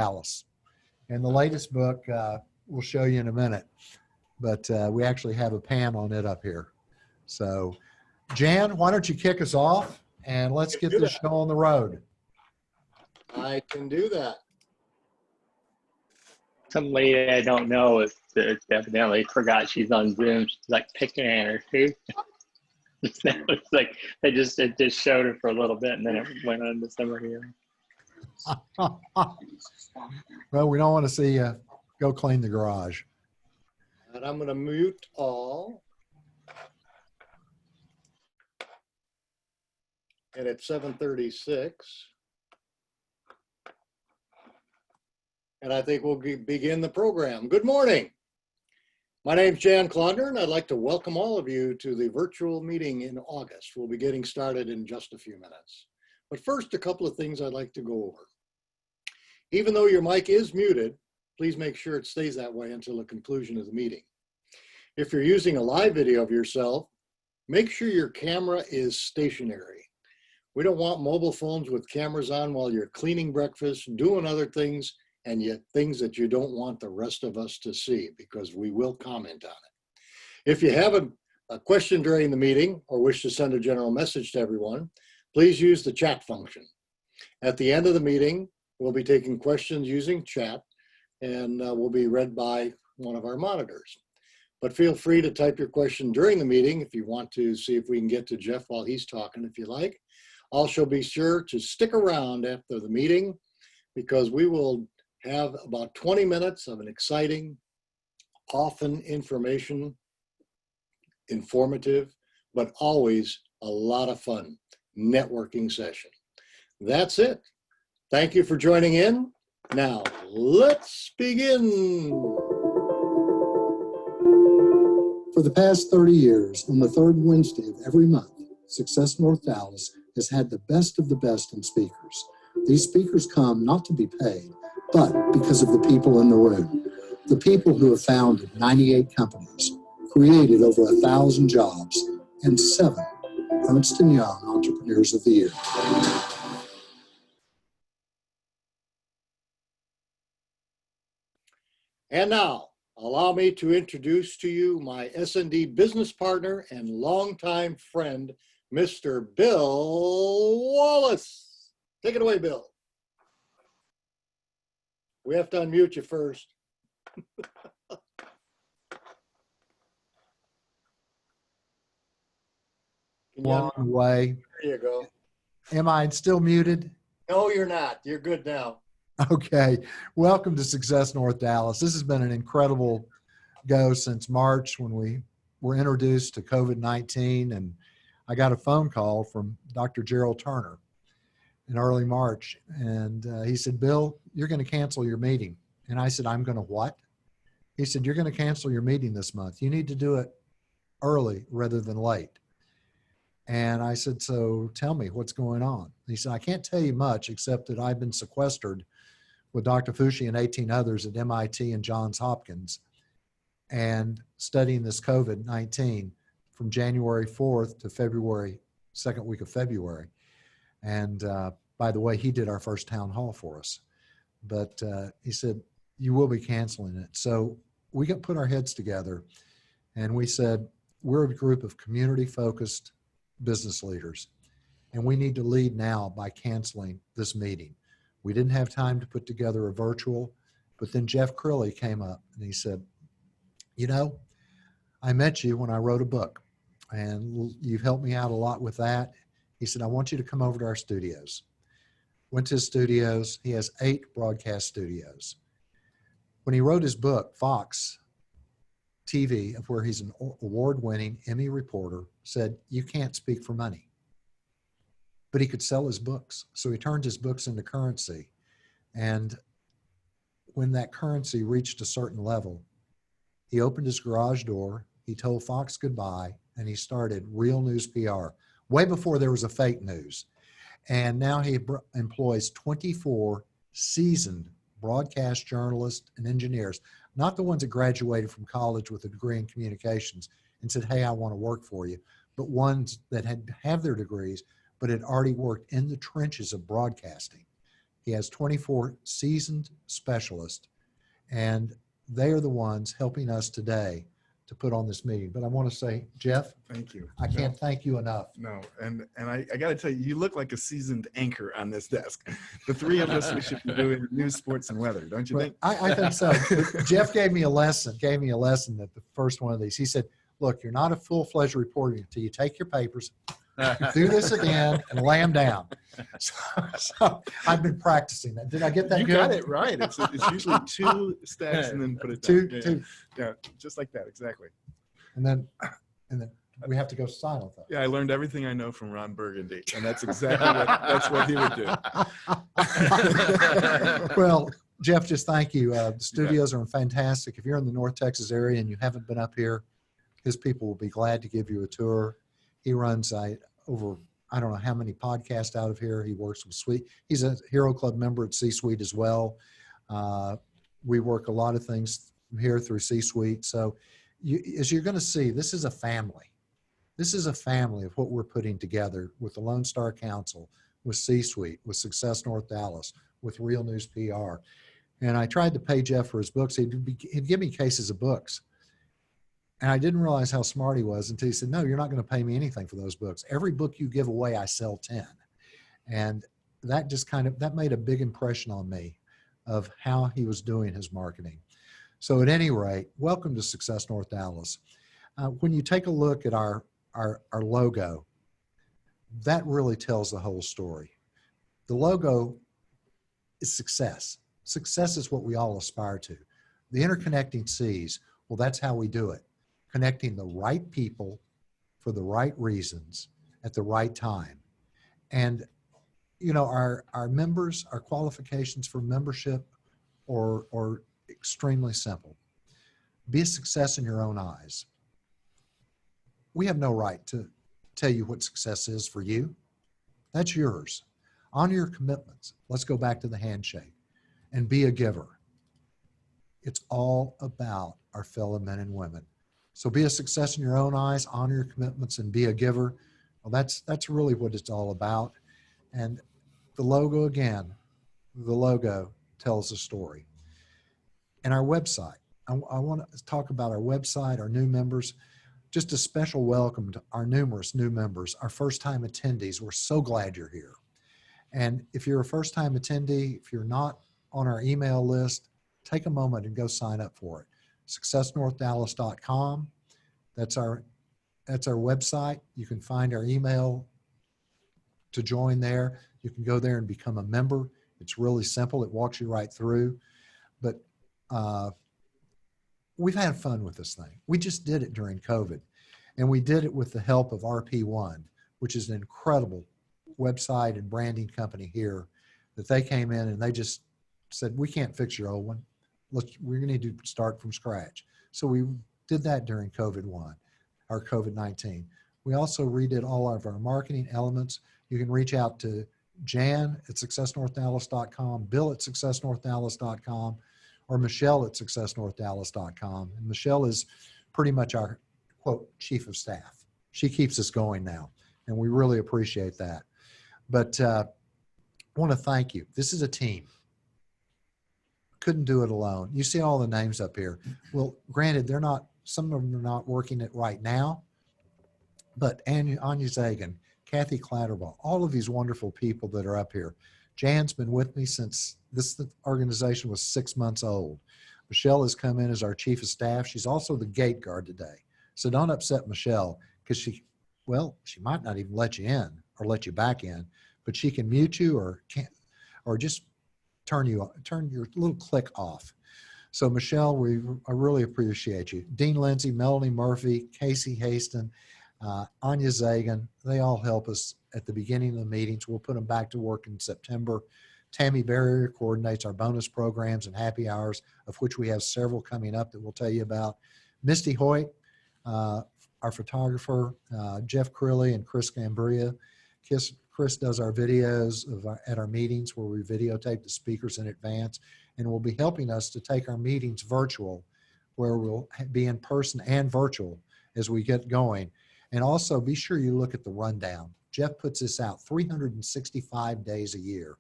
Dallas. And the latest book we'll show you in a minute, but we actually have a pan on it up here. So Jan, why don't you kick us off and let's get this show on the road. I can do that. Some lady I don't know is evidently forgot she's on Zoom. She's like picking at her too. It's like it just showed her for a little bit and then it went on to somebody else. Well, we don't want to see you go clean the garage. And I'm going to mute all. And it's 7:36. And I think we'll begin the program. Good morning. My name's Jan Klonder, and I'd like to welcome all of you to the virtual meeting in August. We'll be getting started in just a few minutes. But first, a couple of things I'd like to go over. Even though your mic is muted, please make sure it stays that way until the conclusion of the meeting. If you're using a live video of yourself, make sure your camera is stationary. We don't want mobile phones with cameras on while you're cleaning breakfast, doing other things, and yet things that you don't want the rest of us to see, because we will comment on it. If you have a question during the meeting or wish to send a general message to everyone, please use the chat function. At the end of the meeting, we'll be taking questions using chat and will be read by one of our monitors. But feel free to type your question during the meeting if you want to see if we can get to Jeff while he's talking, if you like. Also be sure to stick around after the meeting because we will have about 20 minutes of an exciting, often informative, but always a lot of fun networking session. That's it. Thank you for joining in. Now, let's begin. For the past 30 years, on the third Wednesday of every month, Success North Dallas has had the best of the best in speakers. These speakers come not to be paid, but because of the people in the room, the people who have founded 98 companies, created over 1,000 jobs, and 7 Ernst & Young Entrepreneurs of the Year. And now, allow me to introduce to you my S&D business partner and longtime friend, Mr. Bill Wallace. Take it away, Bill. We have to unmute you first. Long way. There you go. Am I still muted? No, you're not. You're good now. Okay. Welcome to Success North Dallas. This has been an incredible go since March when we were introduced to COVID-19, and I got a phone call from Dr. Gerald Turner in early March, and he said, Bill, you're going to cancel your meeting. And I said, I'm going to what? He said, you're going to cancel your meeting this month. You need to do it early rather than late. And I said, so tell me what's going on. He said, I can't tell you much except that I've been sequestered with Dr. Fushi and 18 others at MIT and Johns Hopkins and studying this COVID-19 from January 4th to February, second week of February. And by the way, he did our first town hall for us. But he said, you will be canceling it. So we got put our heads together and we said, we're a group of community-focused business leaders, and we need to lead now by canceling this meeting. We didn't have time to put together a virtual, but then Jeff Crilly came up and he said, you know, I met you when I wrote a book and you've helped me out a lot with that. He said, I want you to come over to our studios. Went to his studios. He has 8 broadcast studios. When he wrote his book, Fox TV, where he's an award-winning Emmy reporter, said, you can't speak for money. But he could sell his books. So he turned his books into currency. And when that currency reached a certain level, he opened his garage door, he told Fox goodbye, and he started Real News PR, way before there was a fake news. And now he employs 24 seasoned broadcast journalists and engineers, not the ones that graduated from college with a degree in communications and said, hey, I want to work for you, but ones that have their degrees, but had already worked in the trenches of broadcasting. He has 24 seasoned specialists, and they are the ones helping us today to put on this meeting. But I want to say, Jeff, Thank you. I can't thank you enough. No, and I got to tell you, you look like a seasoned anchor on this desk. The three of us, we should be doing news, sports, and weather, don't you Well, think? I think so. Jeff gave me a lesson at the first one of these. He said, look, you're not a full-fledged reporter until you take your papers, do this again, and lay them down. So I've been practicing that. Did I get that You good? got it right. It's usually two stacks and then put it down. Two. Yeah, just like that, exactly. And then we have to go silent though. Yeah, I learned everything I know from Ron Burgundy, and that's exactly what he would do. Well, Jeff, just thank you. The studios are fantastic. If you're in the North Texas area and you haven't been up here, his people will be glad to give you a tour. He runs over, I don't know how many podcasts out of here. He works with Suite. He's a Hero Club member at C-Suite as well. We work a lot of things here through C-Suite. So as you're going to see, this is a family. This is a family of what we're putting together with the Lone Star Council, with C-Suite, with Success North Dallas, with Real News PR. And I tried to pay Jeff for his books. He'd give me cases of books. And I didn't realize how smart he was until he said, no, you're not going to pay me anything for those books. Every book you give away, I sell 10. And that just that made a big impression on me of how he was doing his marketing. So at any rate, welcome to Success North Dallas. When you take a look at our logo, that really tells the whole story. The logo is success. Success is what we all aspire to. The interconnecting C's, well, that's how we do it. Connecting the right people for the right reasons at the right time. And, you know, our members, our qualifications for membership are extremely simple. Be a success in your own eyes. We have no right to tell you what success is for you. That's yours. Honor your commitments. Let's go back to the handshake and be a giver. It's all about our fellow men and women. So be a success in your own eyes, honor your commitments, and be a giver. Well, that's really what it's all about. And the logo, again, the logo tells a story. And our website, I want to talk about our website, our new members. Just a special welcome to our numerous new members, our first-time attendees. We're so glad you're here. And if you're a first-time attendee, if you're not on our email list, take a moment and go sign up for it. SuccessNorthDallas.com. That's our website. You can find our email to join there. You can go there and become a member. It's really simple. It walks you right through. But we've had fun with this thing. We just did it during COVID. And we did it with the help of RP1, which is an incredible website and branding company here, that they came in and they just said, we can't fix your old one. We're going to need to start from scratch. So we did that during COVID-1, or COVID-19. We also redid all of our marketing elements. You can reach out to Jan at SuccessNorthDallas.com, Bill at SuccessNorthDallas.com, or Michelle at SuccessNorthDallas.com. And Michelle is pretty much our, quote, chief of staff. She keeps us going now, and we really appreciate that. But I want to thank you. This is a team. Couldn't do it alone. You see all the names up here. Well, granted, some of them are not working it right now, but Anya Zagan, Kathy Clatterbaugh, all of these wonderful people that are up here. Jan's been with me since this organization was 6 months old. Michelle has come in as our chief of staff. She's also the gate guard today. So don't upset Michelle, because she might not even let you in or let you back in, but she can mute you or just turn your little click off. So Michelle, I really appreciate you. Dean Lindsay, Melanie Murphy, Casey Haston, Anya Zagan, they all help us at the beginning of the meetings. We'll put them back to work in September. Tammy Barrier coordinates our bonus programs and happy hours, of which we have several coming up that we'll tell you about. Misty Hoyt, our photographer, Jeff Crilly and Chris Gambria. Chris does our videos at our meetings, where we videotape the speakers in advance, and will be helping us to take our meetings virtual, where we'll be in person and virtual as we get going. And also be sure you look at the rundown. Jeff puts this out 365 days a year.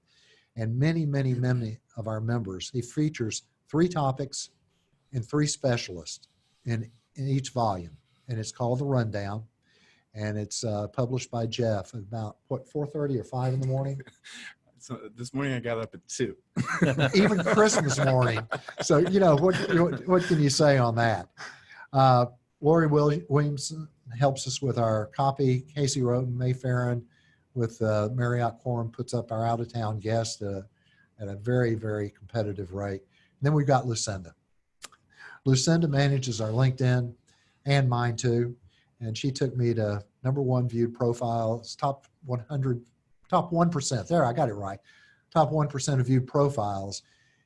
and many of our members. He features 3 topics and 3 specialists in each volume, and it's called The Rundown, and it's published by Jeff at about, what, 4:30 or 5 in the morning? So this morning I got up at 2. Even Christmas morning. So, you know, what can you say on that? Lori Williamson helps us with our copy. Casey Roden Mayfarin with Marriott Quorum puts up our out-of-town guests at a very, very competitive rate. And then we've got Lucinda. Lucinda manages our LinkedIn and mine too. And she took me to #1 viewed profiles, top 1%. There, I got it right. Top 1% of viewed profiles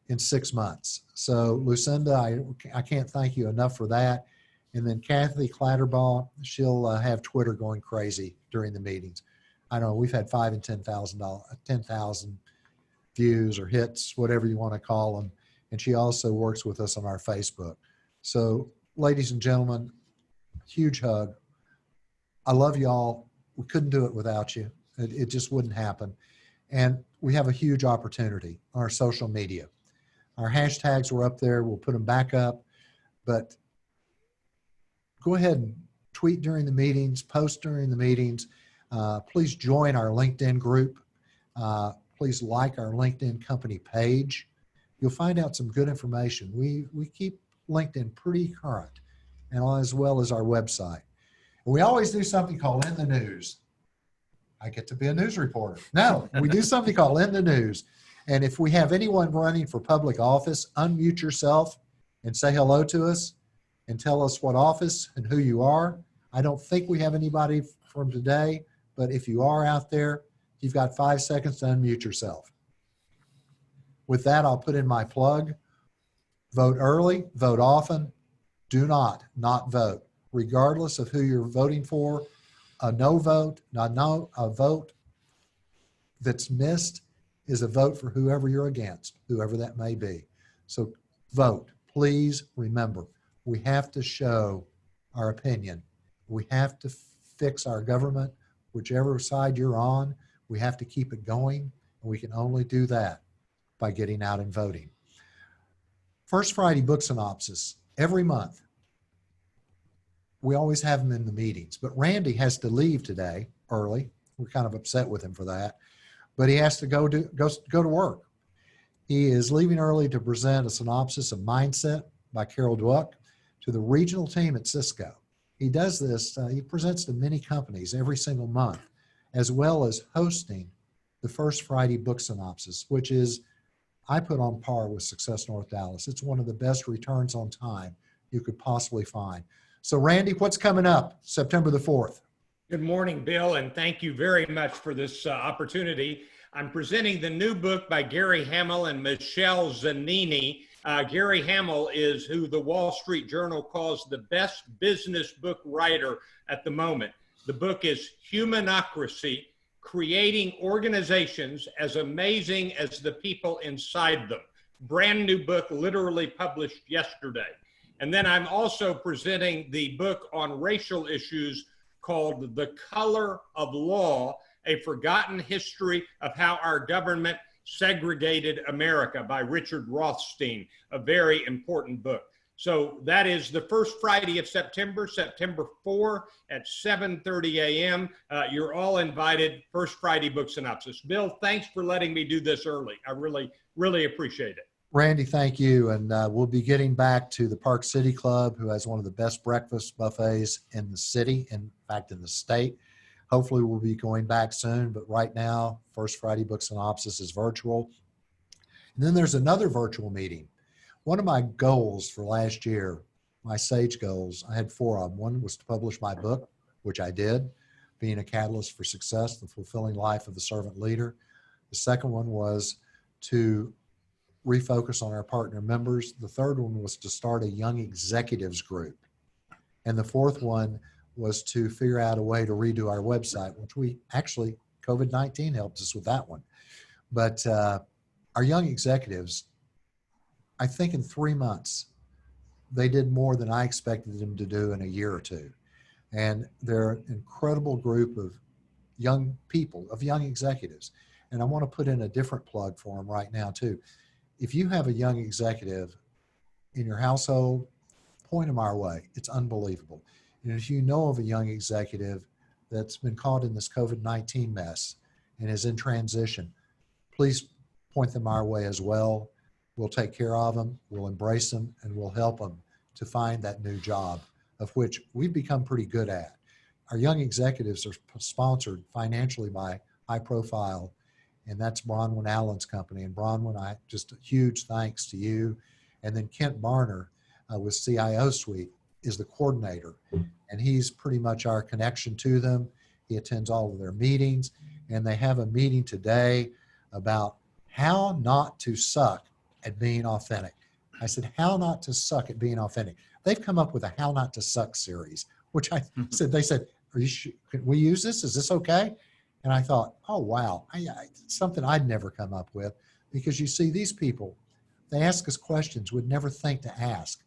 in 6 months. So Lucinda, I can't thank you enough for that. And then Kathy Clatterbaugh, she'll have Twitter going crazy during the meetings. I know we've had 5,000 and 10,000 views or hits, whatever you want to call them. And she also works with us on our Facebook. So ladies and gentlemen, huge hug. I love y'all. We couldn't do it without you. It just wouldn't happen. And we have a huge opportunity on our social media. Our hashtags were up there. We'll put them back up. But go ahead and tweet during the meetings, post during the meetings. Please join our LinkedIn group. Please like our LinkedIn company page. You'll find out some good information. We keep LinkedIn pretty current, and as well as our website. We always do something called In the News. I get to be a news reporter. No, we do something called In the News. And if we have anyone running for public office, unmute yourself and say hello to us and tell us what office and who you are. I don't think we have anybody from today, but if you are out there, you've got 5 seconds to unmute yourself. With that, I'll put in my plug. Vote early, vote often. Do not vote. Regardless of who you're voting for, a no vote, a vote that's missed is a vote for whoever you're against, whoever that may be. So vote. Please remember, we have to show our opinion. We have to fix our government, whichever side you're on. We have to keep it going, and we can only do that by getting out and voting. First Friday book synopsis, every month. We always have them in the meetings, but Randy has to leave today early. We're kind of upset with him for that, but he has to go to work. He is leaving early to present a synopsis of Mindset by Carol Dweck to the regional team at Cisco. He does this, he presents to many companies every single month, as well as hosting the First Friday book synopsis, which is, I put on par with Success North Dallas. It's one of the best returns on time you could possibly find. So Randy, what's coming up September the 4th? Good morning, Bill, and thank you very much for this opportunity. I'm presenting the new book by Gary Hamel and Michelle Zanini. Gary Hamel is who the Wall Street Journal calls the best business book writer at the moment. The book is Humanocracy, Creating Organizations as Amazing as the People Inside Them. Brand new book, literally published yesterday. And then I'm also presenting the book on racial issues called The Color of Law, A Forgotten History of How Our Government Segregated America by Richard Rothstein, a very important book. So that is the first Friday of September, September 4 at 7:30 a.m. You're all invited, First Friday book synopsis. Bill, thanks for letting me do this early. I really, really appreciate it. Randy, thank you. And we'll be getting back to the Park City Club, who has one of the best breakfast buffets in the city, in fact, in the state. Hopefully we'll be going back soon, but right now, First Friday Book Synopsis is virtual. And then there's another virtual meeting. One of my goals for last year, my SAGE goals, I had 4 of them. One was to publish my book, which I did, Being a Catalyst for Success, The Fulfilling Life of the Servant Leader. The second one was to refocus on our partner members. The third one was to start a young executives group. And the fourth one was to figure out a way to redo our website, which we actually, COVID-19 helped us with that one. But our young executives, I think in 3 months, they did more than I expected them to do in a year or two. And they're an incredible group of young people, of young executives. And I want to put in a different plug for them right now too. If you have a young executive in your household, point them our way. It's unbelievable. And if you know of a young executive that's been caught in this COVID-19 mess and is in transition, please point them our way as well. We'll take care of them, we'll embrace them, and we'll help them to find that new job, of which we've become pretty good at. Our young executives are sponsored financially by high profile, and that's Bronwyn Allen's company. And Bronwyn, just a huge thanks to you. And then Kent Barner with CIO Suite is the coordinator, and he's pretty much our connection to them. He attends all of their meetings, and they have a meeting today about how not to suck at being authentic. I said, how not to suck at being authentic. They've come up with a how not to suck series, which I said, they said, are you sure, can we use this? Is this okay? And I thought, oh, wow, something I'd never come up with, because you see these people, they ask us questions we'd never think to ask.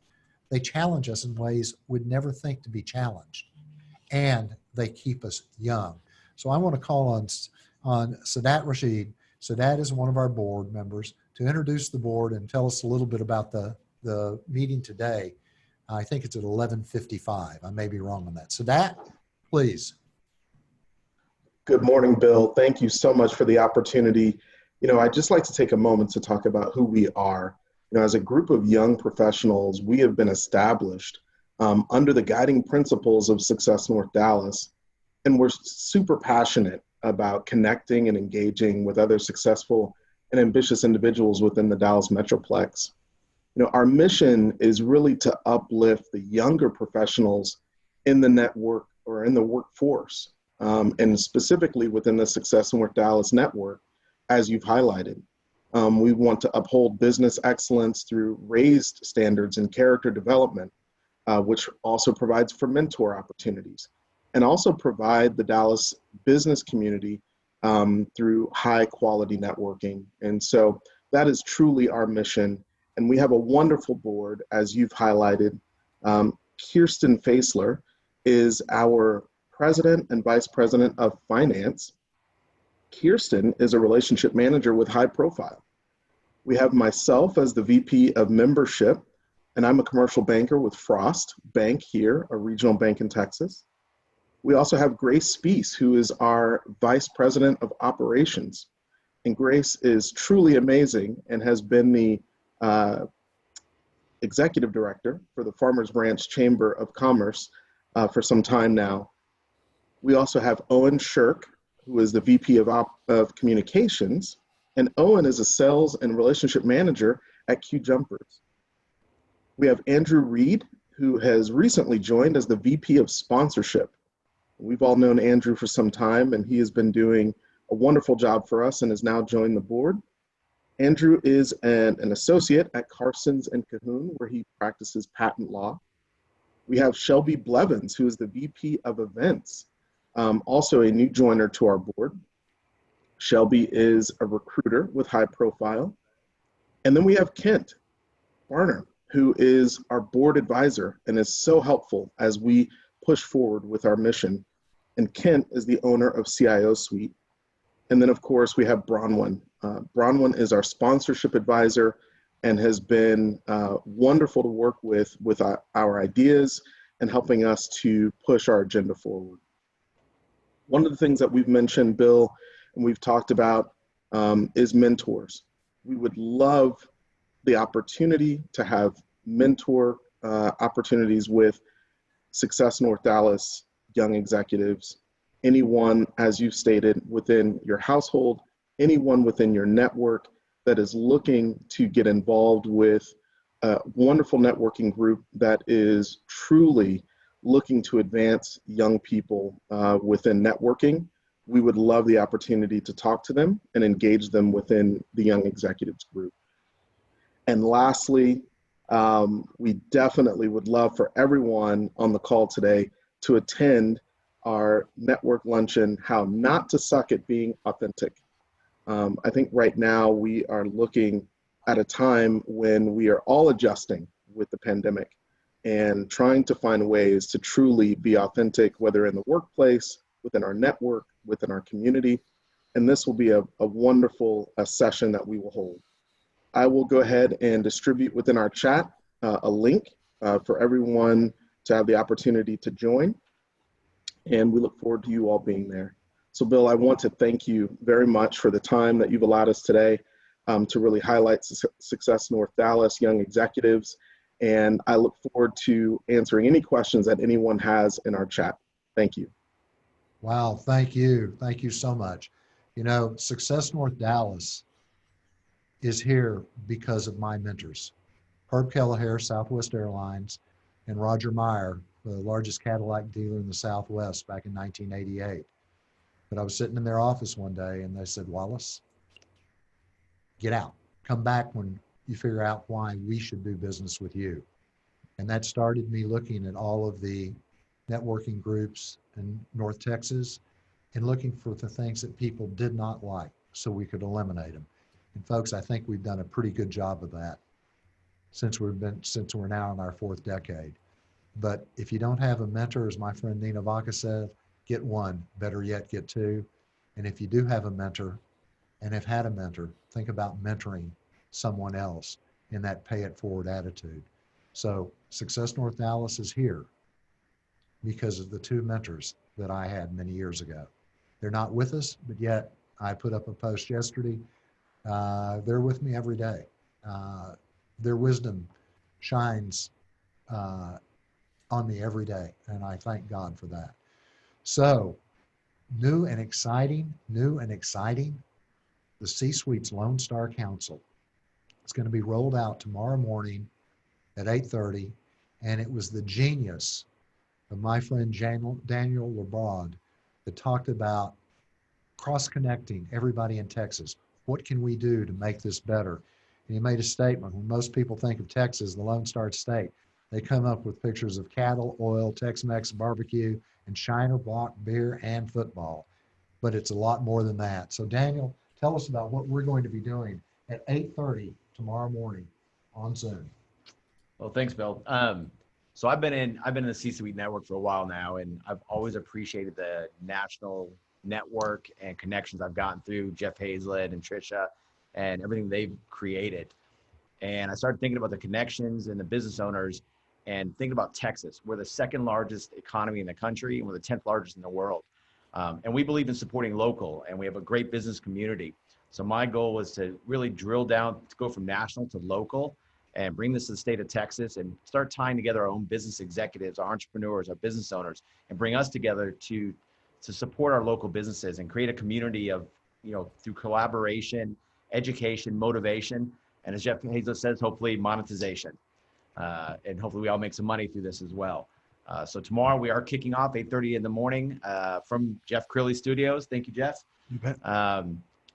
They challenge us in ways we'd never think to be challenged, and they keep us young. So I want to call on Sadat Rashid. Sadat is one of our board members, to introduce the board and tell us a little bit about the meeting today. I think it's at 11:55. I may be wrong on that. Sadat, please. Good morning, Bill. Thank you so much for the opportunity. I'd just like to take a moment to talk about who we are. As a group of young professionals, we have been established under the guiding principles of Success North Dallas, and we're super passionate about connecting and engaging with other successful and ambitious individuals within the Dallas Metroplex. Our mission is really to uplift the younger professionals in the network or in the workforce, and specifically within the Success North Dallas network, as you've highlighted. We want to uphold business excellence through raised standards in character development, which also provides for mentor opportunities, and also provide the Dallas business community through high quality networking. And so that is truly our mission. And we have a wonderful board, as you've highlighted. Kirsten Faisler is our president and vice president of finance. Kirsten is a relationship manager with high profile. We have myself as the VP of membership, and I'm a commercial banker with Frost Bank here, a regional bank in Texas. We also have Grace Spees, who is our vice president of operations. And Grace is truly amazing and has been the executive director for the Farmers Branch Chamber of Commerce for some time now. We also have Owen Shirk, who is the VP of Communications, and Owen is a sales and relationship manager at Q Jumpers. We have Andrew Reed, who has recently joined as the VP of Sponsorship. We've all known Andrew for some time, and he has been doing a wonderful job for us and has now joined the board. Andrew is an associate at Carson's and Cahoon, where he practices patent law. We have Shelby Blevins, who is the VP of Events, also a new joiner to our board. Shelby is a recruiter with high profile. And then we have Kent Barner, who is our board advisor and is so helpful as we push forward with our mission. And Kent is the owner of CIO Suite. And then, of course, we have Bronwyn. Bronwyn is our sponsorship advisor and has been wonderful to work with our ideas and helping us to push our agenda forward. One of the things that we've mentioned, Bill, and we've talked about is mentors. We would love the opportunity to have mentor opportunities with Success North Dallas young executives, anyone, as you've stated, within your household, anyone within your network that is looking to get involved with a wonderful networking group that is truly looking to advance young people within networking. We would love the opportunity to talk to them and engage them within the Young Executives Group. And lastly, we definitely would love for everyone on the call today to attend our network luncheon, How Not to Suck at Being Authentic. I think right now we are looking at a time when we are all adjusting with the pandemic and trying to find ways to truly be authentic, whether in the workplace, within our network, within our community. and this will be a wonderful session that we will hold. I will go ahead and distribute within our chat a link for everyone to have the opportunity to join, and we look forward to you all being there. So Bill, I want to thank you very much for the time that you've allowed us today to really highlight Success North Dallas young executives. And I look forward to answering any questions that anyone has in our chat. Thank you. Wow, thank you. Thank you so much. You know, Success North Dallas is here because of my mentors, Herb Kelleher, Southwest Airlines, and Roger Meyer, the largest Cadillac dealer in the Southwest back in 1988. But I was sitting in their office one day and they said, Wallace, get out. Come back when you figure out why we should do business with you. And that started me looking at all of the networking groups in North Texas and looking for the things that people did not like so we could eliminate them. And folks, I think we've done a pretty good job of that since we're now in our 4th decade. But if you don't have a mentor, as my friend Nina Vaca said, get one, better yet, get two. And if you do have a mentor and have had a mentor, think about mentoring someone else in that pay it forward attitude. So Success North Dallas is here because of the 2 mentors that I had many years ago. They're not with us, but yet I put up a post yesterday. They're with me every day. Their wisdom shines on me every day, and I thank God for that. So new and exciting, the C-Suite's Lone Star Council. It's going to be rolled out tomorrow morning at 8:30, and it was the genius of my friend Daniel LeBrod that talked about cross-connecting everybody in Texas. What can we do to make this better? And he made a statement. When most people think of Texas, the Lone Star State, they come up with pictures of cattle, oil, Tex-Mex barbecue, and Shiner Block beer and football. But it's a lot more than that. So Daniel, tell us about what we're going to be doing at 8:30 tomorrow morning on Zoom. Well, thanks, Bill. So I've been in the C-Suite network for a while now, and I've always appreciated the national network and connections I've gotten through Jeff Hayzlett and Trisha and everything they've created. And I started thinking about the connections and the business owners and thinking about Texas. We're the 2nd largest economy in the country, and we're the 10th largest in the world. And we believe in supporting local, and we have a great business community. So my goal was to really drill down, to go from national to local, and bring this to the state of Texas and start tying together our own business executives, our entrepreneurs, our business owners, and bring us together to support our local businesses and create a community of, through collaboration, education, motivation, and as Jeff Hayzlett says, hopefully monetization. And hopefully we all make some money through this as well. So tomorrow we are kicking off 8:30 in the morning from Jeff Crilly Studios. Thank you, Jeff. You bet.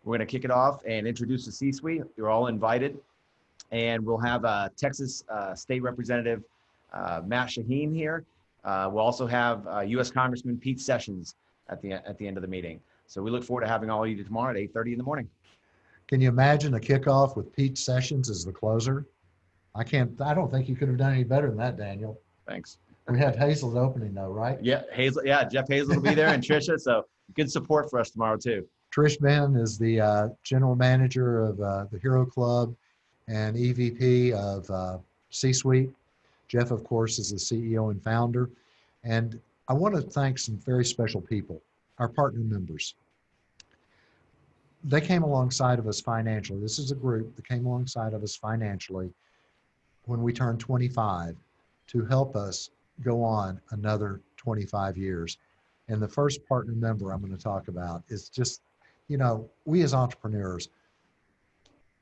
We're going to kick it off and introduce the C-Suite. You're all invited. And we'll have Texas State Representative Matt Shaheen here. We'll also have U.S. Congressman Pete Sessions at the end of the meeting. So we look forward to having all of you tomorrow at 8:30 in the morning. Can you imagine a kickoff with Pete Sessions as the closer? I don't think you could have done any better than that, Daniel. Thanks. We have Hayzlett opening though, right? Yeah, Hayzlett. Yeah, Jeff Hayzlett will be there and Trisha. So good support for us tomorrow too. Trish Ben is the general manager of the Hero Club and EVP of C-Suite. Jeff, of course, is the CEO and founder. And I want to thank some very special people, our partner members. They came alongside of us financially. This is a group that came alongside of us financially when we turned 25 to help us go on another 25 years. And the first partner member I'm going to talk about is just, we as entrepreneurs,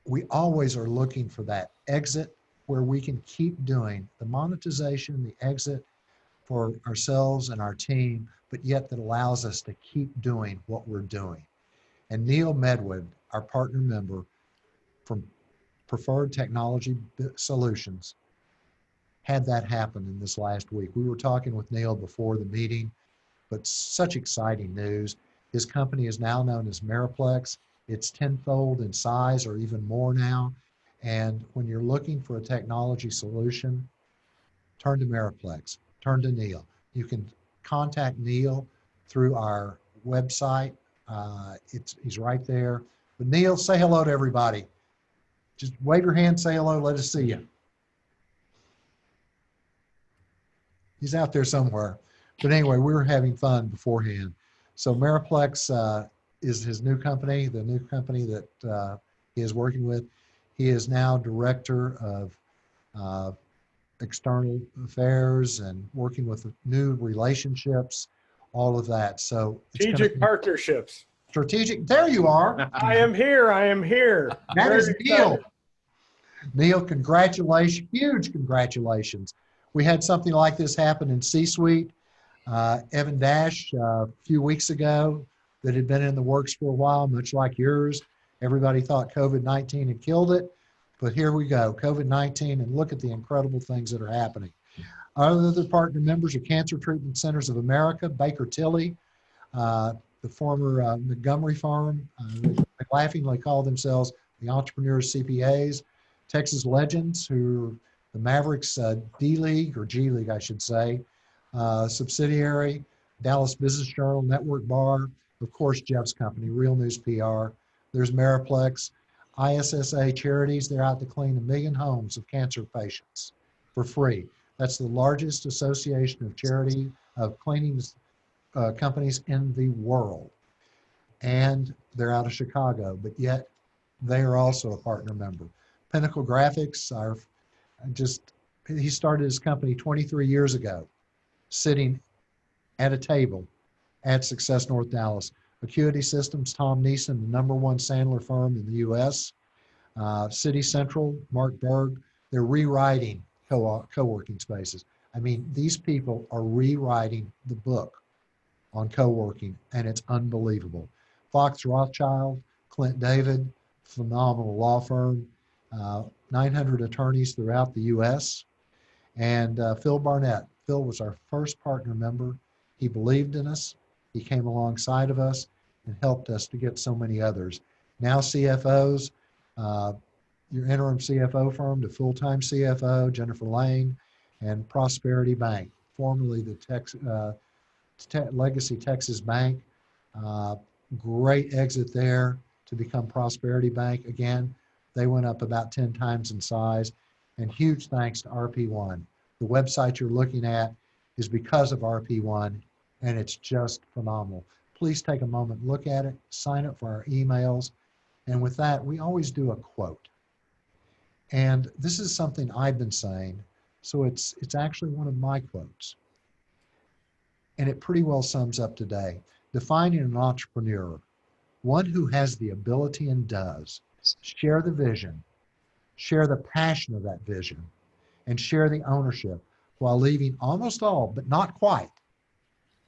we always are looking for that exit where we can keep doing the monetization, the exit for ourselves and our team, but yet that allows us to keep doing what we're doing. And Neil Medwood, our partner member from Preferred Technology Solutions, had that happen in this last week. We were talking with Neil before the meeting, but such exciting news. His company is now known as Meriplex. It's tenfold in size or even more now. And when you're looking for a technology solution, turn to Meriplex, turn to Neil. You can contact Neil through our website, He's right there. But Neil, say hello to everybody. Just wave your hand, say hello, let us see you. He's out there somewhere. But anyway, we were having fun beforehand. So Mariplex is his new company, the new company that he is working with. He is now director of external affairs and working with new relationships, all of that. So it's Strategic partnerships. strategic. There you are. I am here. I am here. That Very is excited. Neil. Neil, congratulations, huge congratulations. We had something like this happen in C-Suite. Evan Dash, a few weeks ago, that had been in the works for a while, much like yours. Everybody thought COVID-19 had killed it, but here we go, COVID-19, and look at the incredible things that are happening. Our other partner members are Cancer Treatment Centers of America, Baker Tilly, the former Montgomery firm. They laughingly call themselves the Entrepreneurs CPAs. Texas Legends, who are the Mavericks D-League, or G-League, I should say, subsidiary, Dallas Business Journal, Network Bar, of course, Jeff's company, Real News PR. There's Mariplex, ISSA Charities. They're out to clean 1 million homes of cancer patients for free. That's the largest association of charity of cleaning companies in the world. And they're out of Chicago, but yet they are also a partner member. Pinnacle Graphics are he started his company 23 years ago, sitting at a table at Success North Dallas. Acuity Systems, Tom Neeson, the #1 Sandler firm in the U.S. City Central, Mark Berg, they're rewriting co-working spaces. I mean, these people are rewriting the book on co-working, and it's unbelievable. Fox Rothschild, Clint David, phenomenal law firm, 900 attorneys throughout the U.S. And Phil Barnett. Phil was our first partner member. He believed in us. He came alongside of us and helped us to get so many others. Now CFOs, your interim CFO firm to full-time CFO, Jennifer Lane, and Prosperity Bank, formerly the Legacy Texas Bank. Great exit there to become Prosperity Bank. Again, they went up about 10 times in size. And huge thanks to RP1. The website you're looking at is because of RP1, and it's just phenomenal. Please take a moment, look at it, sign up for our emails. And with that, we always do a quote. And this is something I've been saying, so it's actually one of my quotes. And it pretty well sums up today. Defining an entrepreneur, one who has the ability and does share the vision, share the passion of that vision, and share the ownership while leaving almost all, but not quite,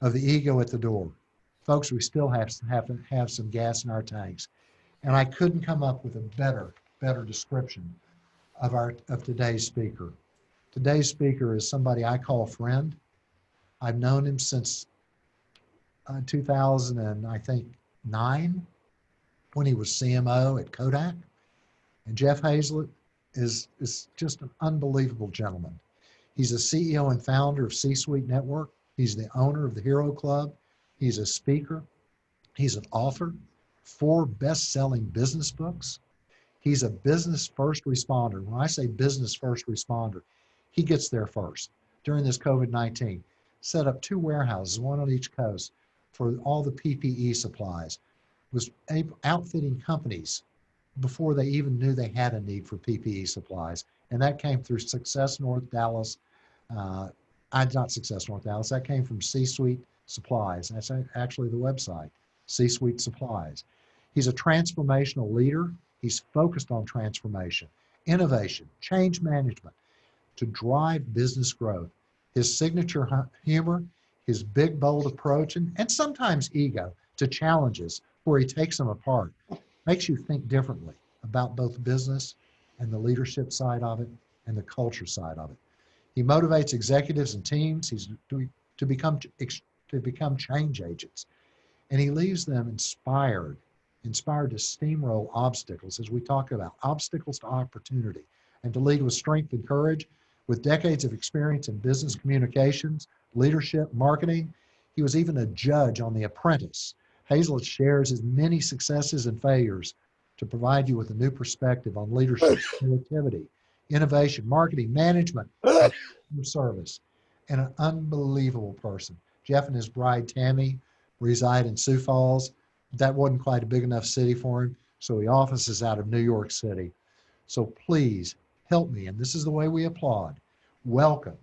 of the ego at the door. Folks, we still have to have some gas in our tanks. And I couldn't come up with a better description of today's speaker. Today's speaker is somebody I call friend. I've known him since 2009, when he was CMO at Kodak. And Jeff Hayzlett is just an unbelievable gentleman. He's a CEO and founder of C-Suite Network. He's the owner of the Hero Club. He's a speaker. He's an author, 4 best-selling business books. He's a business first responder. When I say business first responder, he gets there first. During this COVID-19, set up 2 warehouses, one on each coast, for all the PPE supplies, was outfitting companies before they even knew they had a need for PPE supplies. And that came through Success North Dallas. Not Success North Dallas, that came from C-Suite Supplies. That's actually the website, C-Suite Supplies. He's a transformational leader. He's focused on transformation, innovation, change management to drive business growth. His signature humor, his big, bold approach, and sometimes ego to challenges where he takes them apart, makes you think differently about both business and the leadership side of it and the culture side of it. He motivates executives and teams to become change agents, and he leaves them inspired to steamroll obstacles, as we talk about, obstacles to opportunity, and to lead with strength and courage. With decades of experience in business communications, leadership, marketing, he was even a judge on The Apprentice. Hayzlett shares his many successes and failures to provide you with a new perspective on leadership, creativity, innovation, marketing, management, and customer service, and an unbelievable person. Jeff and his bride, Tammy, reside in Sioux Falls. That wasn't quite a big enough city for him, so he offices out of New York City. So please help me, and this is the way we applaud. Welcome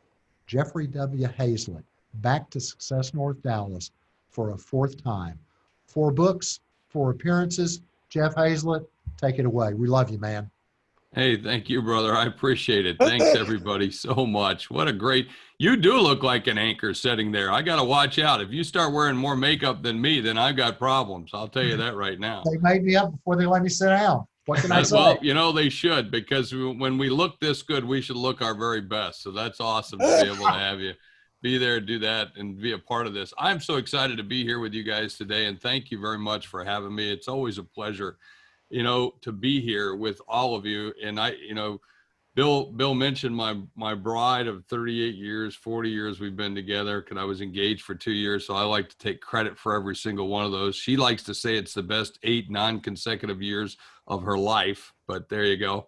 Jeffrey W. Hayzlett back to Success North Dallas for a fourth time. 4 books, 4 appearances. Jeff Hayzlett, take it away. We love you, man. Hey, thank you, brother. I appreciate it. Thanks, everybody, so much. What a great, you do look like an anchor sitting there. I got to watch out. If you start wearing more makeup than me, then I've got problems. I'll tell you that right now. They made me up before they let me sit down. What can I say? Well, you know, they should, because when we look this good, we should look our very best. So that's awesome to be able to have you be there, do that, and be a part of this. I'm so excited to be here with you guys today, and thank you very much for having me. It's always a pleasure, you know, to be here with all of you. And I, you know, Bill mentioned my bride of 38 years, 40 years we've been together, because I was engaged for 2 years. So I like to take credit for every single one of those. She likes to say it's the best 8 non-consecutive years of her life, but there you go.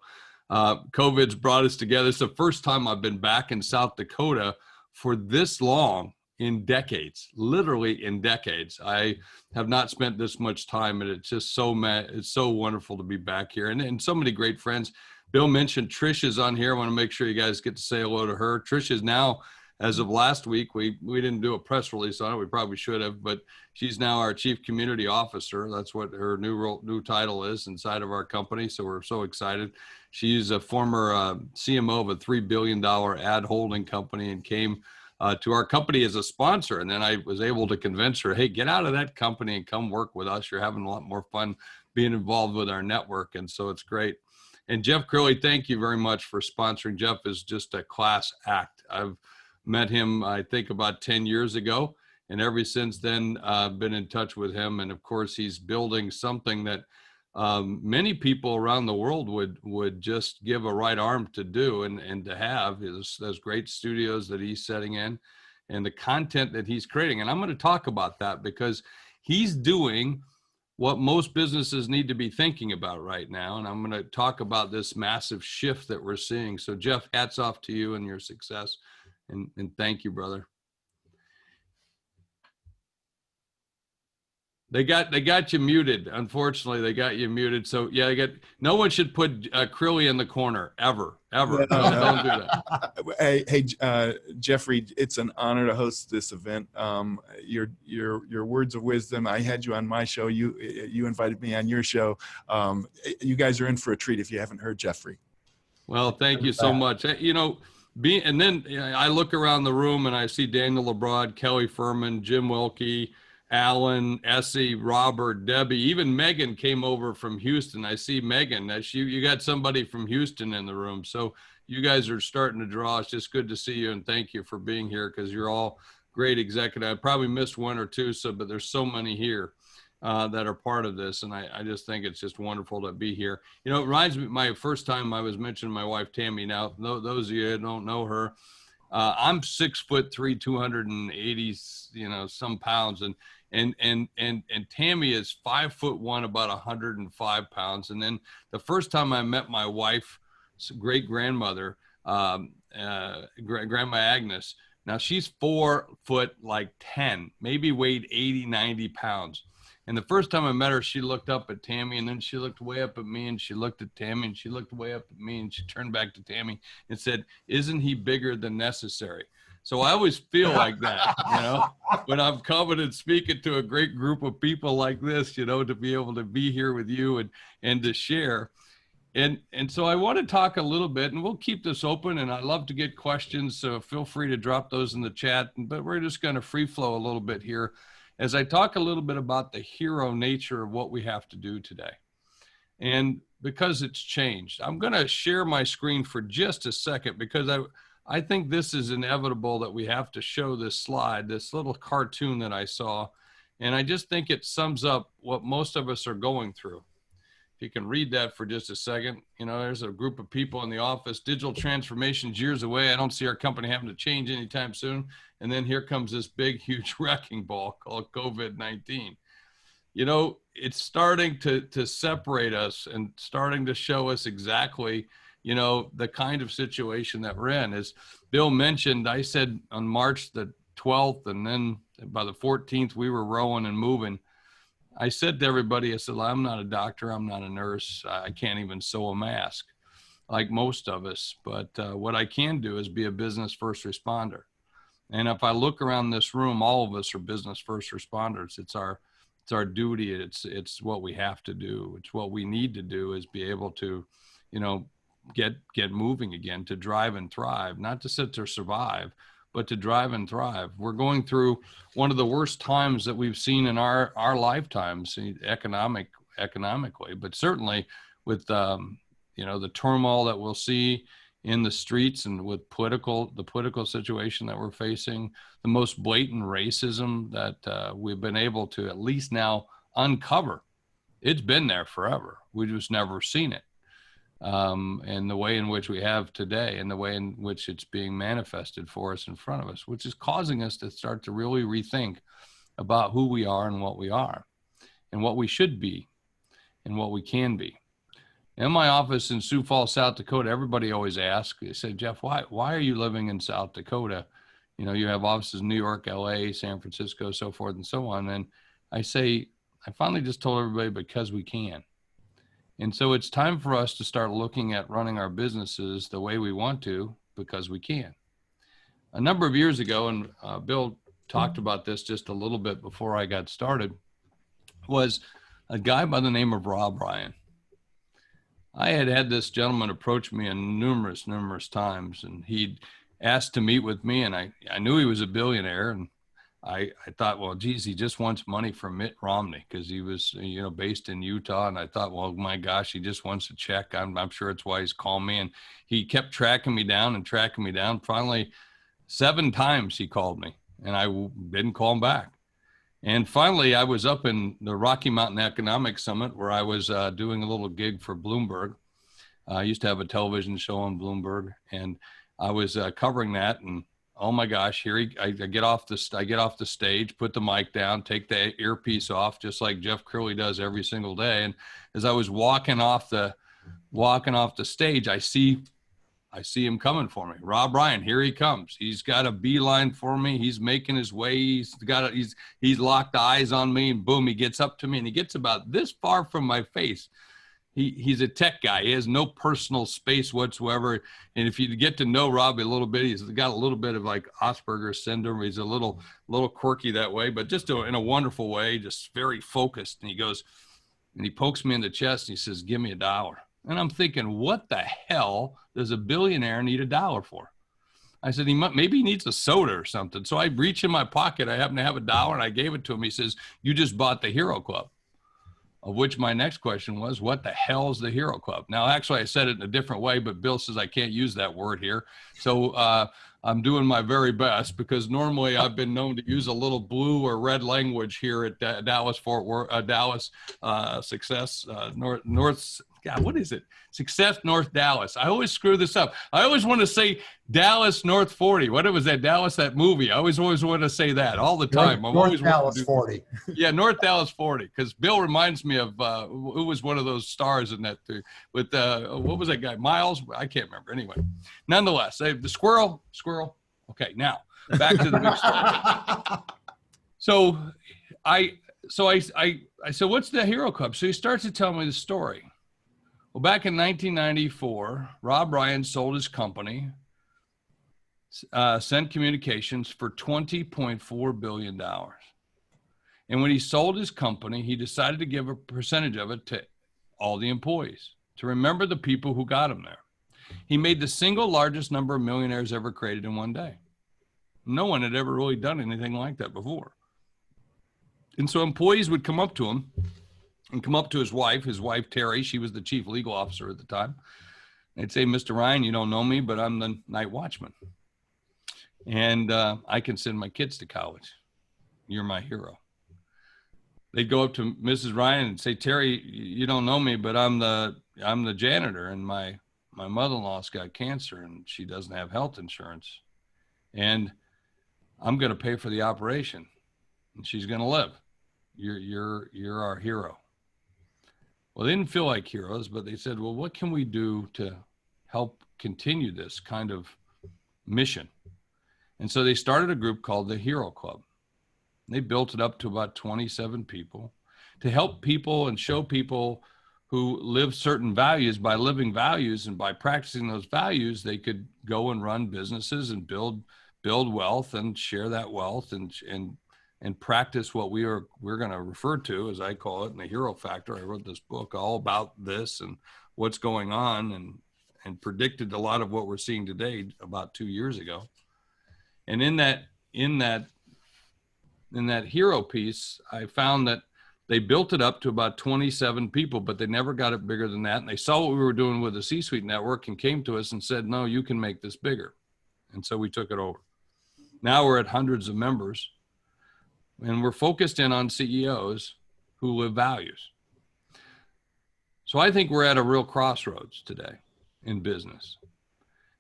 COVID's brought us together. It's the first time I've been back in South Dakota for this long in decades, literally in decades. I have not spent this much time, and it's just it's so wonderful to be back here, and so many great friends. Bill mentioned Trish is on here. I want to make sure you guys get to say hello to her. Trish is now, as of last week, we didn't do a press release on it. We probably should have, but she's now our Chief Community Officer. That's what her new title is inside of our company. So we're so excited. She's a former CMO of a $3 billion ad holding company and came to our company as a sponsor. And then I was able to convince her, hey, get out of that company and come work with us. You're having a lot more fun being involved with our network. And so it's great. And Jeff Curley, thank you very much for sponsoring. Jeff is just a class act. I've met him, I think, about 10 years ago. And ever since then, I've been in touch with him. And of course, he's building something that many people around the world would just give a right arm to do and to have. Those great studios that he's setting in and the content that he's creating. And I'm going to talk about that because he's doing what most businesses need to be thinking about right now. And I'm going to talk about this massive shift that we're seeing. So Jeff, hats off to you and your success. And thank you, brother. They got you muted. Unfortunately, they got you muted. So yeah, no one should put Crilly in the corner ever. No, don't do that. Hey, Jeffrey, it's an honor to host this event. Your words of wisdom. I had you on my show. You invited me on your show. You guys are in for a treat if you haven't heard Jeffrey. Well, thank you so much. You know, and then I look around the room and I see Daniel LeBrod, Kelly Furman, Jim Wilkie, Alan, Essie, Robert, Debbie, even Megan came over from Houston. I see Megan. You got somebody from Houston in the room. So you guys are starting to draw. It's just good to see you, and thank you for being here because you're all great executive. I probably missed one or two, but there's so many here that are part of this, and I just think it's just wonderful to be here. You know, it reminds me, my first time I was mentioning my wife Tammy. Now, those of you that don't know her, I'm 6'3", 280, some pounds, and Tammy is 5'1", about 105 pounds. And then the first time I met my wife's great grandmother, Grandma Agnes. Now she's 4 foot like 10, maybe weighed 80, 90 pounds. And the first time I met her, she looked up at Tammy, and then she looked way up at me, and she looked at Tammy, and she looked way up at me, and she turned back to Tammy and said, "Isn't he bigger than necessary?" So I always feel like that, when I'm coming and speaking to a great group of people like this, to be able to be here with you and to share. And so I want to talk a little bit, and we'll keep this open, and I love to get questions, so feel free to drop those in the chat, but we're just going to free flow a little bit here as I talk a little bit about the hero nature of what we have to do today. And because it's changed, I'm going to share my screen for just a second because I think this is inevitable that we have to show this slide, this little cartoon that I saw. And I just think it sums up what most of us are going through. If you can read that for just a second, there's a group of people in the office, digital transformation's years away. I don't see our company having to change anytime soon. And then here comes this big, huge wrecking ball called COVID-19. you know, it's starting to separate us and starting to show us exactly, you know, the kind of situation that we're in. As Bill mentioned, I said on March the 12th, and then by the 14th, we were rowing and moving. I said to everybody, I said, I'm not a doctor, I'm not a nurse, I can't even sew a mask like most of us, but what I can do is be a business first responder. And if I look around this room, all of us are business first responders. It's our duty. It's what we have to do. It's what we need to do, is be able to, you know, get moving again, to drive and thrive, not to sit there survive, but to drive and thrive. We're going through one of the worst times that we've seen in our lifetimes, economically, but certainly with you know, the turmoil that we'll see in the streets, and with the political situation that we're facing, the most blatant racism that we've been able to at least now uncover. It's been there forever. We just never seen it. And the way in which we have today, and the way in which it's being manifested for us in front of us, which is causing us to start to really rethink about who we are and what we are, and what we should be and what we can be. In my office in Sioux Falls, South Dakota, everybody always asks, they say, Jeff, why are you living in South Dakota? You know, you have offices in New York, LA, San Francisco, so forth and so on. And I say, I finally just told everybody, because we can. And so it's time for us to start looking at running our businesses the way we want to, because we can. A number of years ago, and Bill talked about this just a little bit before I got started, was a guy by the name of Rob Ryan. I had this gentleman approach me numerous times, and he'd asked to meet with me, and I knew he was a billionaire, and I thought, well, geez, he just wants money from Mitt Romney, because he was, you know, based in Utah. And I thought, well, my gosh, he just wants a check. I'm sure it's why he's calling me. And he kept tracking me down. Finally, 7 times he called me, and I didn't call him back. And finally, I was up in the Rocky Mountain Economic Summit, where I was doing a little gig for Bloomberg. I used to have a television show on Bloomberg, and I was covering that. And oh my gosh, I get off the stage, put the mic down, take the earpiece off, just like Jeff Curley does every single day. And as I was walking off the stage, I see him coming for me. Rob Ryan, here he comes. He's got a beeline for me. He's making his way. He's locked eyes on me, and boom, he gets up to me, and he gets about this far from my face. He's a tech guy. He has no personal space whatsoever. And if you get to know Robbie a little bit, he's got a little bit of like Asperger's syndrome. He's a little quirky that way, but just in a wonderful way, just very focused. And he goes, and he pokes me in the chest, and he says, "Give me $1." And I'm thinking, what the hell does a billionaire need $1 for? I said, maybe he needs a soda or something. So I reach in my pocket. I happen to have $1, and I gave it to him. He says, "You just bought the Hero Club." Of which my next question was, what the hell is the Hero Club? Now, actually, I said it in a different way, but Bill says I can't use that word here. So I'm doing my very best, because normally I've been known to use a little blue or red language here at Dallas Success North. God, what is it? Success North Dallas. I always screw this up. I always want to say Dallas North 40. What was that? Dallas, that movie. I always want to say that all the time. North Dallas 40. Yeah, North Dallas 40. Because Bill reminds me of who was one of those stars in that with what was that guy? Miles? I can't remember. Anyway, nonetheless, the squirrel. Okay, now back to the big story. So I said, "What's the Hero Club?" So he starts to tell me the story. Well, back in 1994, Rob Ryan sold his company, Cent Communications, for $20.4 billion. And when he sold his company, he decided to give a percentage of it to all the employees, to remember the people who got him there. He made the single largest number of millionaires ever created in one day. No one had ever really done anything like that before. And so employees would come up to him, and come up to his wife Terry. She was the chief legal officer at the time. They'd say, "Mr. Ryan, you don't know me, but I'm the night watchman. And I can send my kids to college. You're my hero." They'd go up to Mrs. Ryan and say, "Terry, you don't know me, but I'm the janitor, and my mother-in-law's got cancer, and she doesn't have health insurance. And I'm going to pay for the operation, and she's going to live. you're our hero. Well, they didn't feel like heroes, but they said, well, what can we do to help continue this kind of mission? And so they started a group called the Hero Club. They built it up to about 27 people to help people and show people who live certain values. By living values and by practicing those values, they could go and run businesses and build wealth and share that wealth and practice what we're going to refer to, as I call it, in the Hero Factor. I wrote this book all about this and what's going on, and predicted a lot of what we're seeing today about 2 years ago. And in that hero piece, I found that they built it up to about 27 people, but they never got it bigger than that. And they saw what we were doing with the C-Suite network and came to us and said, no, you can make this bigger. And so we took it over. Now we're at hundreds of members, and we're focused in on CEOs who live values. So I think we're at a real crossroads today in business.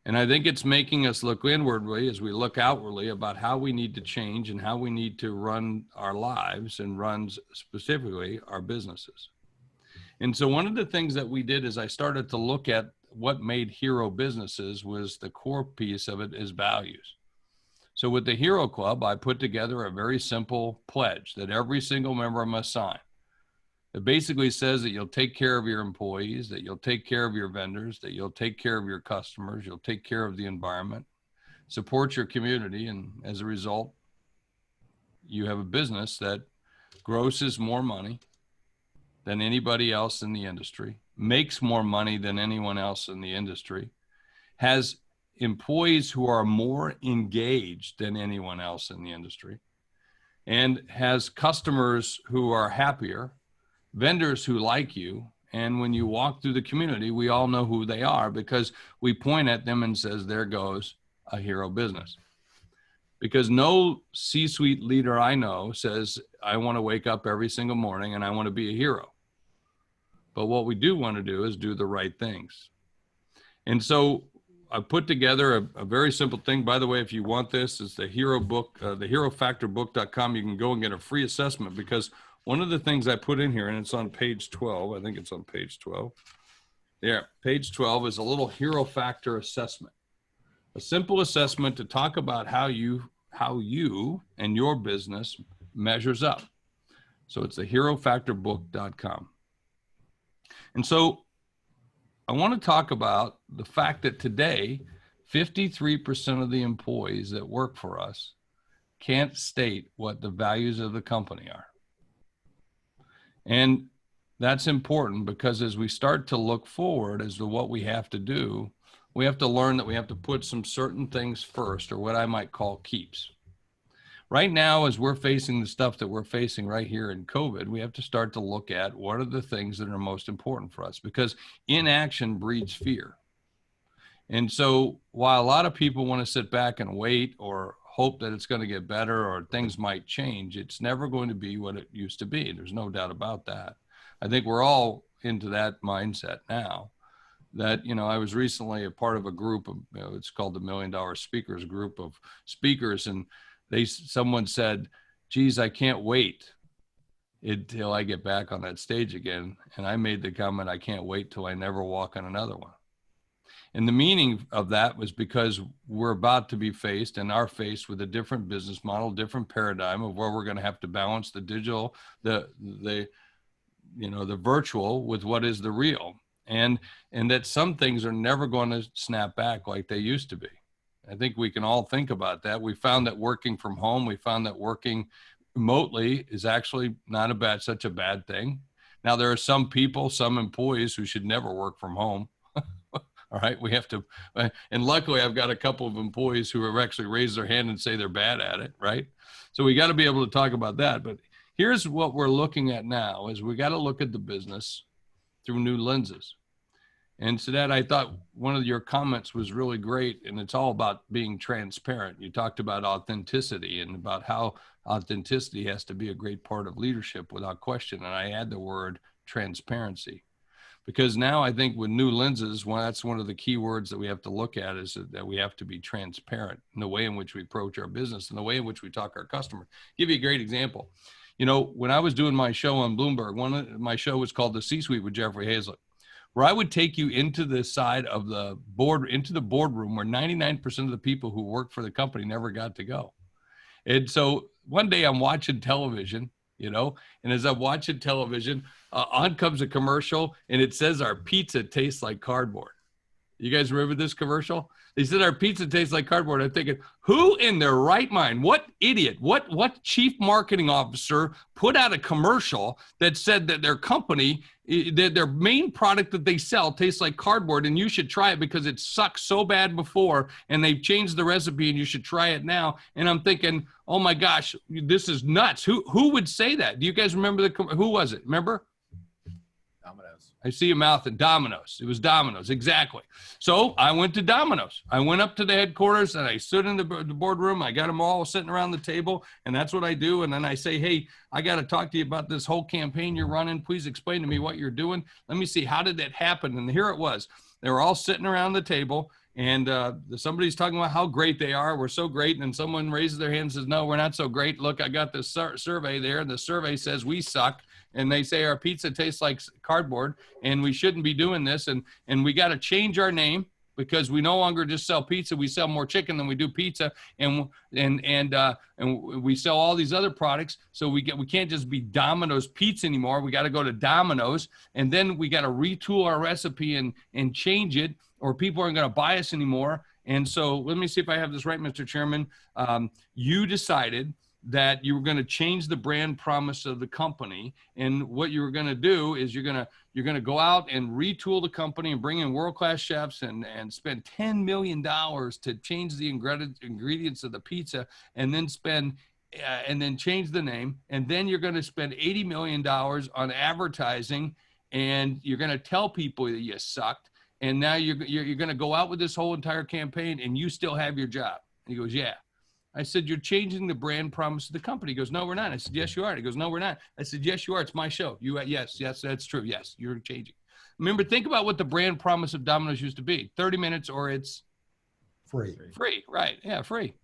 And I think it's making us look inwardly as we look outwardly about how we need to change and how we need to run our lives and run specifically our businesses. And so one of the things that we did is I started to look at what made hero businesses. Was the core piece of it is values. So with the Hero Club, I put together a very simple pledge that every single member must sign. It basically says that you'll take care of your employees, that you'll take care of your vendors, that you'll take care of your customers, you'll take care of the environment, support your community, and as a result, you have a business that grosses more money than anybody else in the industry, makes more money than anyone else in the industry, has employees who are more engaged than anyone else in the industry, and has customers who are happier, vendors who like you. And when you walk through the community, we all know who they are because we point at them and says, there goes a hero business. Because no C-suite leader I know says, I want to wake up every single morning and I want to be a hero. But what we do want to do is do the right things. And so I put together a very simple thing. By the way, if you want this, it's the Hero book, the HeroFactorBook.com. You can go and get a free assessment, because one of the things I put in here, and it's on page 12, I think it's on page 12. There, page 12 is a little Hero Factor assessment. A simple assessment to talk about how you and your business measures up. So it's the HeroFactorBook.com. And so I want to talk about the fact that today, 53% of the employees that work for us can't state what the values of the company are. And that's important because as we start to look forward as to what we have to do, we have to learn that we have to put some certain things first, or what I might call keeps. Right now, as we're facing the stuff that we're facing right here in COVID, we have to start to look at what are the things that are most important for us, because inaction breeds fear. And so while a lot of people want to sit back and wait or hope that it's going to get better or things might change, it's never going to be what it used to be. There's no doubt about that. I think we're all into that mindset now. That, I was recently a part of a group of, it's called the $1 Million Speakers group of speakers, and someone said, geez, I can't wait until I get back on that stage again. And I made the comment, I can't wait till I never walk on another one. And the meaning of that was because we're about to be faced and are faced with a different business model, different paradigm of where we're going to have to balance the digital, the virtual with what is the real. And that some things are never going to snap back like they used to be. I think we can all think about that. We found that working from home, we found that working remotely is actually not such a bad thing. Now, there are some people, some employees who should never work from home. All right, we have to, and luckily I've got a couple of employees who have actually raised their hand and say they're bad at it, right? So we got to be able to talk about that. But here's what we're looking at now is we got to look at the business through new lenses. And so that I thought one of your comments was really great, and it's all about being transparent. You talked about authenticity and about how authenticity has to be a great part of leadership without question. And I add the word transparency. Because now I think with new lenses, that's one of the key words that we have to look at is that we have to be transparent in the way in which we approach our business and the way in which we talk to our customers. Give you a great example. You know, when I was doing my show on Bloomberg, my show was called The C-Suite with Jeffrey Hayzlett, where I would take you into the side of the board, into the boardroom where 99% of the people who worked for the company never got to go. And so one day I'm watching television, you know, and as I'm watching television, on comes a commercial and it says our pizza tastes like cardboard. You guys remember this commercial? They said our pizza tastes like cardboard. I'm thinking, who in their right mind, what idiot, what chief marketing officer put out a commercial that said that their company, their main product that they sell tastes like cardboard and you should try it because it sucked so bad before and they've changed the recipe and you should try it now. And I'm thinking, oh my gosh, this is nuts. Who would say that? Do you guys remember who was it? Remember? Domino's. I see a mouth at Domino's. It was Domino's, exactly. So I went to Domino's. I went up to the headquarters and I stood in the boardroom. I got them all sitting around the table, and that's what I do. And then I say, hey, I got to talk to you about this whole campaign you're running. Please explain to me what you're doing. Let me see, how did that happen? And here it was. They were all sitting around the table, and somebody's talking about how great they are. We're so great. And then someone raises their hand and says, no, we're not so great. Look, I got this survey there, and the survey says we suck. And they say our pizza tastes like cardboard and we shouldn't be doing this. And we got to change our name because we no longer just sell pizza. We sell more chicken than we do pizza. And we sell all these other products. So we can't just be Domino's Pizza anymore. We got to go to Domino's, and then we got to retool our recipe and change it, or people aren't going to buy us anymore. And so let me see if I have this right, Mr. Chairman. You decided that you were going to change the brand promise of the company, and what you were going to do is you're going to go out and retool the company and bring in world-class chefs and spend $10 million to change the ingredients of the pizza, and then change the name, and then you're going to spend $80 million on advertising, and you're going to tell people that you sucked, and now you're going to go out with this whole entire campaign, and you still have your job. And he goes, yeah. I said, you're changing the brand promise of the company. He goes, no, we're not. I said, yes, you are. He goes, no, we're not. I said, yes, you are. It's my show. Yes, that's true. Yes, you're changing. Remember, think about what the brand promise of Domino's used to be. 30 minutes or it's Free. free, right? Yeah, free.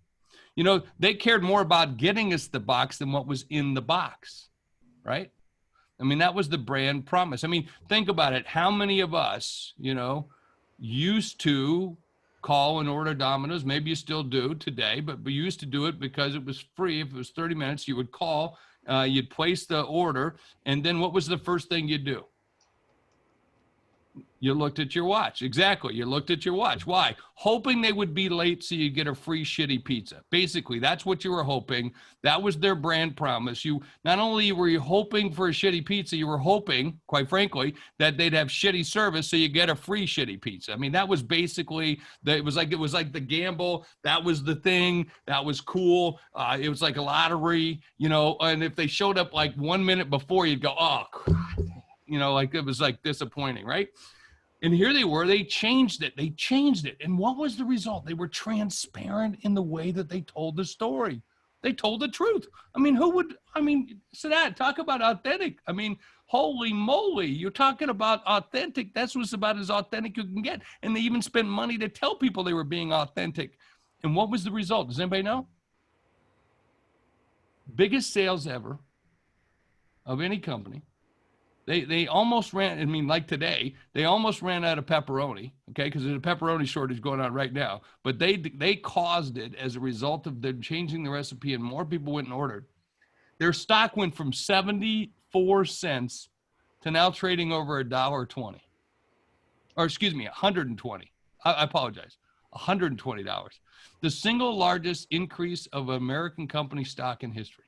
You know, they cared more about getting us the box than what was in the box, right? I mean, that was the brand promise. I mean, think about it. How many of us, you know, used to call and order Domino's? Maybe you still do today, but we used to do it because it was free. If it was 30 minutes, you would call, you'd place the order, and then what was the first thing you'd do? You looked at your watch. Exactly. You looked at your watch. Why? Hoping they would be late so you get a free shitty pizza. Basically, that's what you were hoping. That was their brand promise. You not only were you hoping for a shitty pizza, you were hoping, quite frankly, that they'd have shitty service so you get a free shitty pizza. I mean, that was basically it was like the gamble. That was the thing. That was cool. It was like a lottery, you know, and if they showed up like 1 minute before, you'd go, oh, God. You know, like it was like disappointing, right? And here they were, they changed it. And what was the result? They were transparent in the way that they told the story. They told the truth. I mean, Sadat, talk about authentic. I mean, holy moly, you're talking about authentic. That's what's about as authentic you can get. And they even spent money to tell people they were being authentic. And what was the result? Does anybody know? Biggest sales ever of any company. They almost ran, I mean, like today, they almost ran out of pepperoni, okay, because there's a pepperoni shortage going on right now. But they caused it as a result of them changing the recipe, and more people went and ordered. Their stock went from 74 cents to now trading over $1.20. Or excuse me, 120. I apologize, $120. The single largest increase of American company stock in history.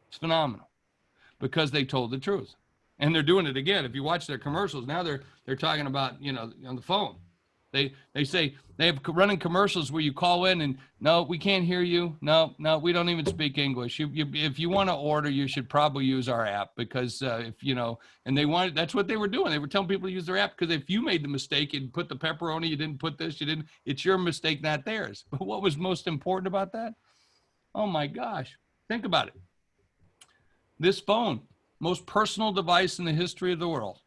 It's phenomenal. Because they told the truth, and they're doing it again. If you watch their commercials now, they're talking about, you know, on the phone. They say they have running commercials where you call in and no, we can't hear you. No, we don't even speak English. If you want to order, you should probably use our app because if you know. And that's what they were doing. They were telling people to use their app because if you made the mistake and put the pepperoni, you didn't put this, you didn't. It's your mistake, not theirs. But what was most important about that? Oh my gosh, think about it. This phone, most personal device in the history of the world.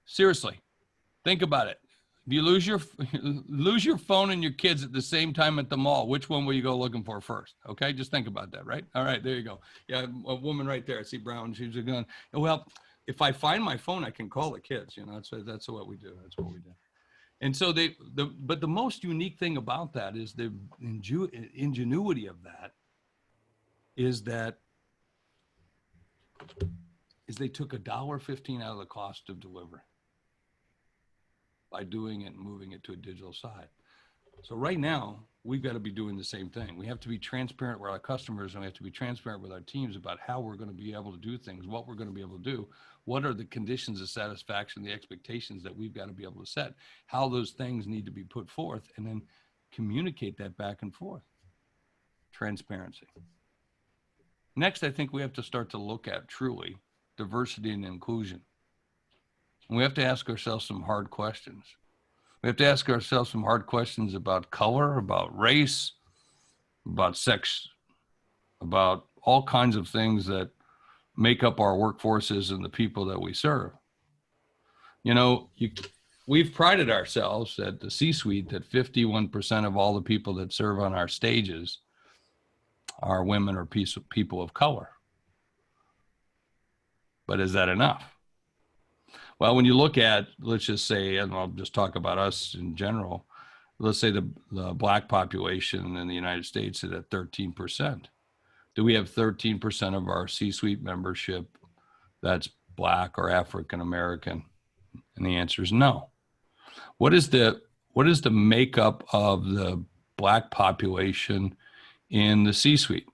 Seriously, think about it. If you lose your phone and your kids at the same time at the mall, which one will you go looking for first? Okay, just think about that, right? All right, there you go. Yeah, a woman right there. I see brown. She's a gun. Well, if I find my phone, I can call the kids. You know, that's what we do. That's what we do. And so but the most unique thing about that is the ingenuity of that is they took $1.15 out of the cost of delivery by doing it and moving it to a digital side. So right now, we've got to be doing the same thing. We have to be transparent with our customers, and we have to be transparent with our teams about how we're going to be able to do things, what we're going to be able to do, what are the conditions of satisfaction, the expectations that we've got to be able to set, how those things need to be put forth, and then communicate that back and forth. Transparency. Next, I think we have to start to look at truly diversity and inclusion. And we have to ask ourselves some hard questions. We have to ask ourselves some hard questions about color, about race, about sex, about all kinds of things that make up our workforces and the people that we serve. You know, we've prided ourselves at the C-suite that 51% of all the people that serve on our stages are women or people of color. But is that enough? Well, when you look at, let's just say, and I'll just talk about us in general, let's say the Black population in the United States is at 13%. Do we have 13% of our C-suite membership that's Black or African American? And the answer is no. What is the makeup of the Black population in the C-suite?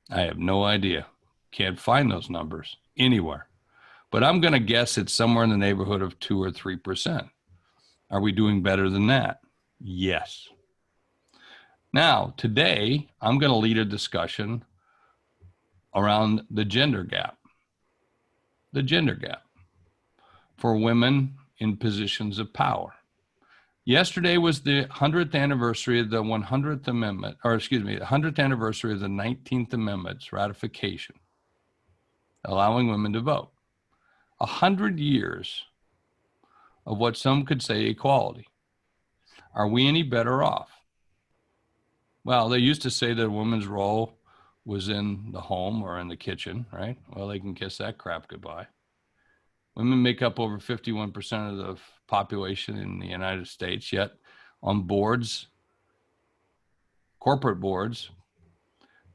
I have no idea. Can't find those numbers anywhere. But I'm going to guess it's somewhere in the neighborhood of 2 or 3%. Are we doing better than that? Yes. Now, today, I'm going to lead a discussion around the gender gap. The gender gap for women in positions of power. Yesterday was the 100th anniversary of the 100th Amendment, or excuse me, the 100th anniversary of the 19th Amendment's ratification, allowing women to vote. 100 years of what some could say equality. Are we any better off? Well, they used to say that a woman's role was in the home or in the kitchen, right? Well, they can kiss that crap goodbye. Women make up over 51% of the population in the United States, yet on boards, corporate boards,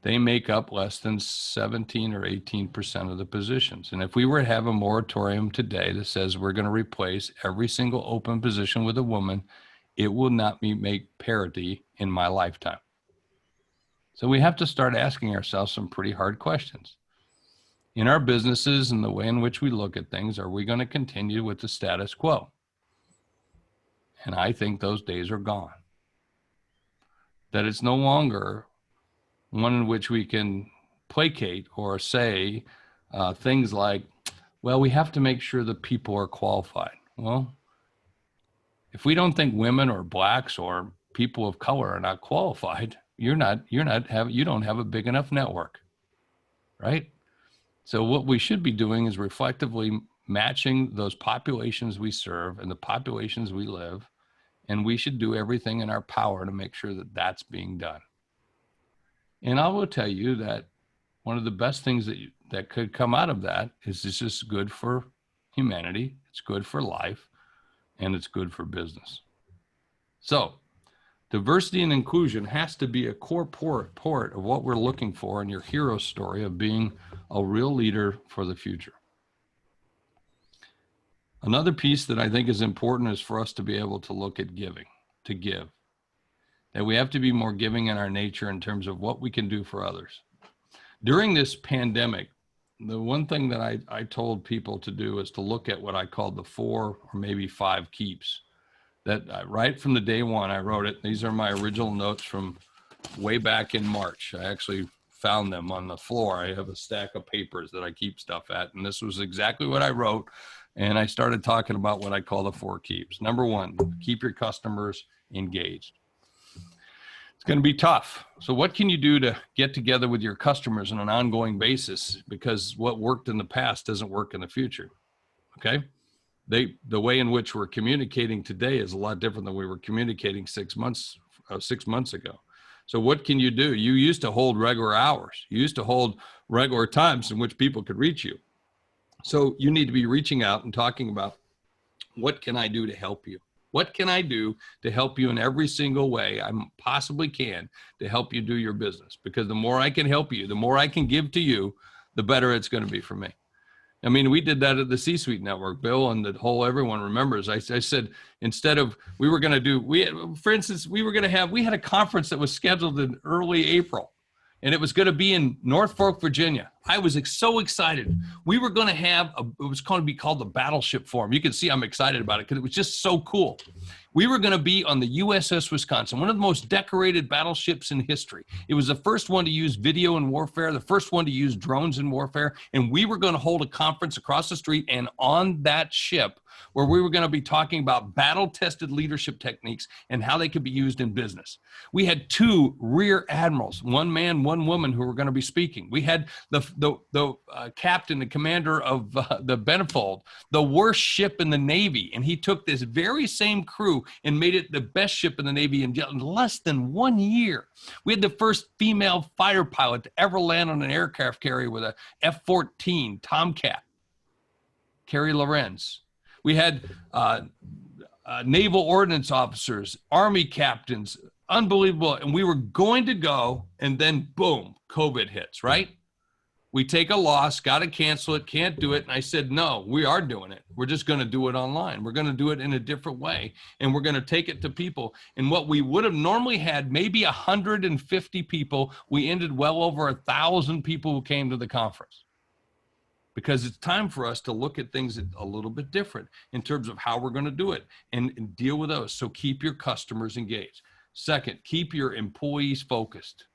they make up less than 17 or 18% of the positions. And if we were to have a moratorium today that says we're going to replace every single open position with a woman, it will not make parity in my lifetime. So we have to start asking ourselves some pretty hard questions. In our businesses and the way in which we look at things, are we going to continue with the status quo? And I think those days are gone. That it's no longer one in which we can placate or say things like, well, we have to make sure that people are qualified. Well, if we don't think women or Blacks or people of color are not qualified, you don't have a big enough network, right? So what we should be doing is reflectively matching those populations we serve and the populations we live, and we should do everything in our power to make sure that that's being done. And I will tell you that one of the best things that could come out of that is it's just good for humanity, it's good for life, and it's good for business. So diversity and inclusion has to be a core part of what we're looking for in your hero story of being a real leader for the future. Another piece that I think is important is for us to be able to look at giving, to give. That we have to be more giving in our nature in terms of what we can do for others. During this pandemic, the one thing that I told people to do is to look at what I called the 4 or maybe 5 keeps. That right from the day one, I wrote it. These are my original notes from way back in March. I actually found them on the floor. I have a stack of papers that I keep stuff at, and this was exactly what I wrote. And I started talking about what I call the 4 keeps. Number 1, keep your customers engaged. It's going to be tough. So what can you do to get together with your customers on an ongoing basis? Because what worked in the past doesn't work in the future. Okay. the way in which we're communicating today is a lot different than we were communicating 6 months ago. So what can you do? You used to hold regular hours. You used to hold regular times in which people could reach you. So you need to be reaching out and talking about, what can I do to help you? What can I do to help you in every single way I possibly can to help you do your business? Because the more I can help you, the more I can give to you, the better it's going to be for me. I mean, we did that at the C-Suite Network, Bill, and the whole, everyone remembers. I said, instead of, we were going to do, we had a conference that was scheduled in early April, and it was going to be in North Fork, Virginia. I was so excited. We were going to have, it was going to be called the Battleship Forum. You can see I'm excited about it because it was just so cool. We were going to be on the USS Wisconsin, one of the most decorated battleships in history. It was the first one to use video in warfare, the first one to use drones in warfare, and we were going to hold a conference across the street and on that ship where we were going to be talking about battle-tested leadership techniques and how they could be used in business. We had 2 rear admirals, one man, one woman, who were going to be speaking. We had the captain, the commander of the Benefold, the worst ship in the Navy, and he took this very same crew and made it the best ship in the Navy in less than 1 year. We had the first female fighter pilot to ever land on an aircraft carrier with a F-14 Tomcat, Carrie Lorenz. We had naval ordnance officers, Army captains, unbelievable. And we were going to go, and then boom, COVID hits, right? We take a loss, got to cancel it, can't do it. And I said, no, we are doing it. We're just going to do it online. We're going to do it in a different way. And we're going to take it to people. And what we would have normally had, maybe 150 people, we ended well over 1,000 people who came to the conference. Because it's time for us to look at things a little bit different in terms of how we're going to do it and deal with those. So keep your customers engaged. Second, keep your employees focused.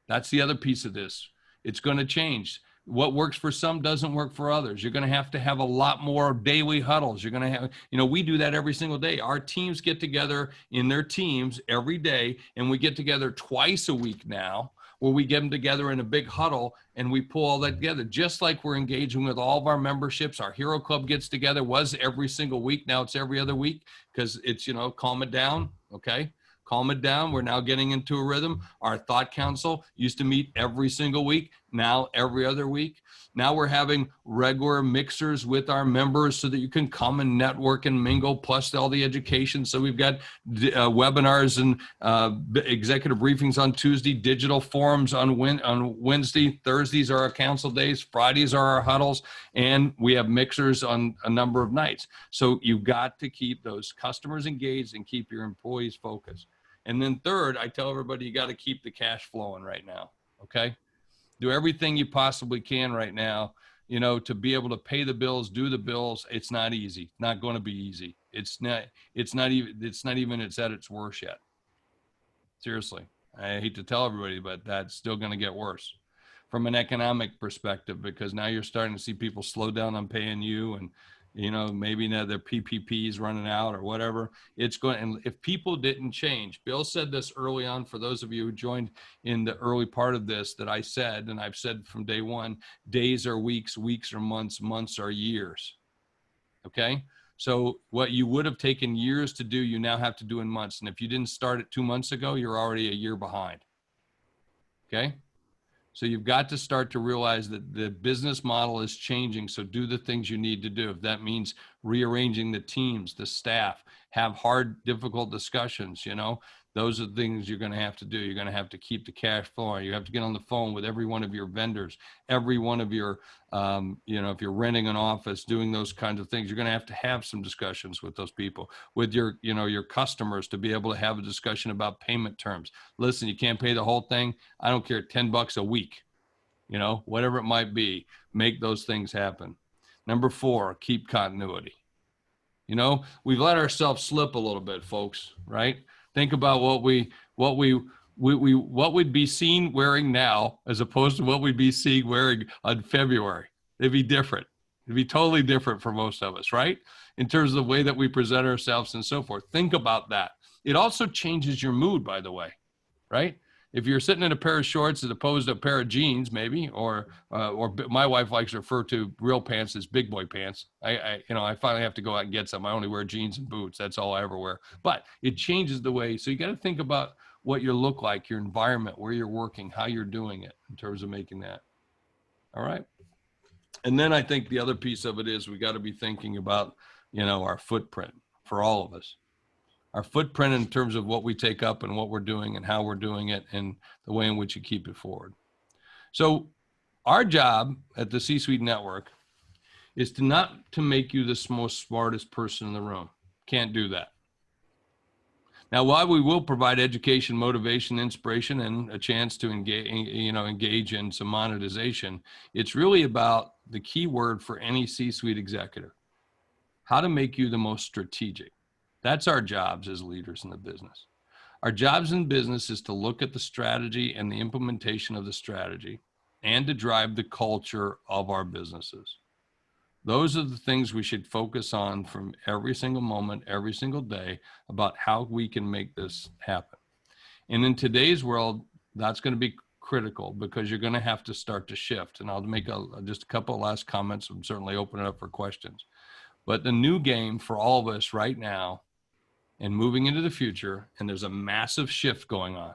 That's the other piece of this. It's going to change. What works for some doesn't work for others. You're going to have a lot more daily huddles. You're going to have, we do that every single day. Our teams get together in their teams every day, and we get together twice a week now, where we get them together in a big huddle and we pull all that together, just like we're engaging with all of our memberships. Our Hero Club gets together, was every single week. Now it's every other week because it's, calm it down. Okay. Calm it down. We're now getting into a rhythm. Our Thought Council used to meet every single week, now every other week. Now we're having regular mixers with our members so that you can come and network and mingle, plus all the education. So we've got webinars and executive briefings on Tuesday, digital forums on Wednesday, Thursdays are our council days, Fridays are our huddles, and we have mixers on a number of nights. So you've got to keep those customers engaged and keep your employees focused. And then third, I tell everybody, you got to keep the cash flowing right now, okay? Do everything you possibly can right now, to be able to pay the bills, do the bills. It's not easy. Not going to be easy. It's not even at its worst yet. Seriously. I hate to tell everybody, but that's still going to get worse from an economic perspective, because now you're starting to see people slow down on paying you, and maybe now their PPP is running out or whatever. It's going, and if people didn't change, Bill said this early on, for those of you who joined in the early part of this, that I said, and I've said from day one, days are weeks, weeks are months, months are years. Okay. So what you would have taken years to do, you now have to do in months. And if you didn't start it 2 months ago, you're already a year behind. Okay. So you've got to start to realize that the business model is changing. So do the things you need to do. If that means rearranging the teams, the staff, have hard, difficult discussions, those are the things you're going to have to do. You're going to have to keep the cash flowing. You have to get on the phone with every one of your vendors, every one of your, if you're renting an office, doing those kinds of things, you're going to have some discussions with those people, with your, your customers, to be able to have a discussion about payment terms. Listen, you can't pay the whole thing. I don't care, $10 a week, whatever it might be, make those things happen. Number 4, keep continuity. We've let ourselves slip a little bit, folks, right? Think about what we'd be seen wearing now as opposed to what we'd be seen wearing on February. It'd be different. It'd be totally different for most of us, right? In terms of the way that we present ourselves and so forth. Think about that. It also changes your mood, by the way, right? If you're sitting in a pair of shorts as opposed to a pair of jeans, maybe, or my wife likes to refer to real pants as big boy pants. I finally have to go out and get some. I only wear jeans and boots. That's all I ever wear. But it changes the way. So you got to think about what you look like, your environment, where you're working, how you're doing it in terms of making that. All right. And then I think the other piece of it is we got to be thinking about, our footprint for all of us. Our footprint in terms of what we take up and what we're doing and how we're doing it and the way in which you keep it forward. So our job at the C-Suite Network is not to make you the most smartest person in the room. Can't do that. Now, while we will provide education, motivation, inspiration, and a chance to engage in some monetization, it's really about the key word for any C-Suite executive, how to make you the most strategic. That's our jobs as leaders in the business. Our jobs in business is to look at the strategy and the implementation of the strategy and to drive the culture of our businesses. Those are the things we should focus on from every single moment, every single day about how we can make this happen. And in today's world, that's going to be critical because you're going to have to start to shift. And I'll make just a couple of last comments and certainly open it up for questions. But the new game for all of us right now and moving into the future, and there's a massive shift going on,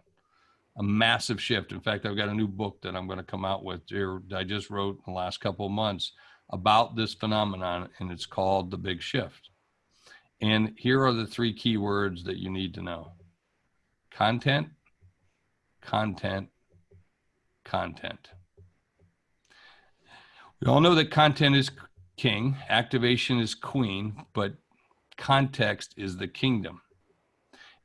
a massive shift. In fact, I've got a new book that I'm going to come out with here that I just wrote in the last couple of months about this phenomenon, and it's called The Big Shift. And here are the 3 key words that you need to know. Content, content, content. We all know that content is king, activation is queen, but context is the kingdom.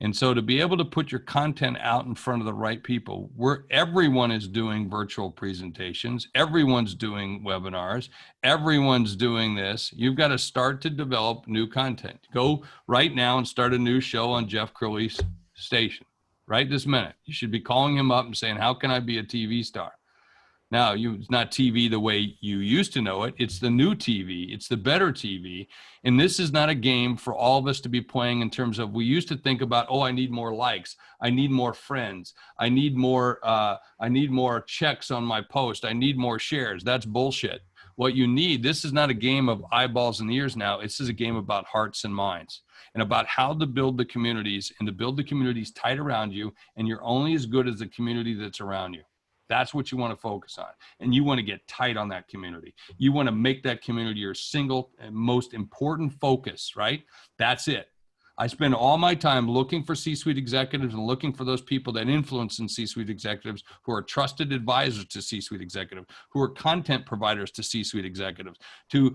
And so to be able to put your content out in front of the right people, everyone is doing virtual presentations, everyone's doing webinars, everyone's doing this. You've got to start to develop new content. Go right now and start a new show on Jeff Curley's station. Right this minute. You should be calling him up and saying, how can I be a TV star? Now, it's not TV the way you used to know it. It's the new TV. It's the better TV. And this is not a game for all of us to be playing in terms of, we used to think about, oh, I need more likes. I need more friends. I need more checks on my post. I need more shares. That's bullshit. What you need, this is not a game of eyeballs and ears now. This is a game about hearts and minds and about how to build the communities and to build the communities tight around you. And you're only as good as the community that's around you. That's what you want to focus on. And you want to get tight on that community. You want to make that community your single and most important focus, right? That's it. I spend all my time looking for C-suite executives and looking for those people that influence in C-suite executives who are trusted advisors to C-suite executives, who are content providers to C-suite executives, to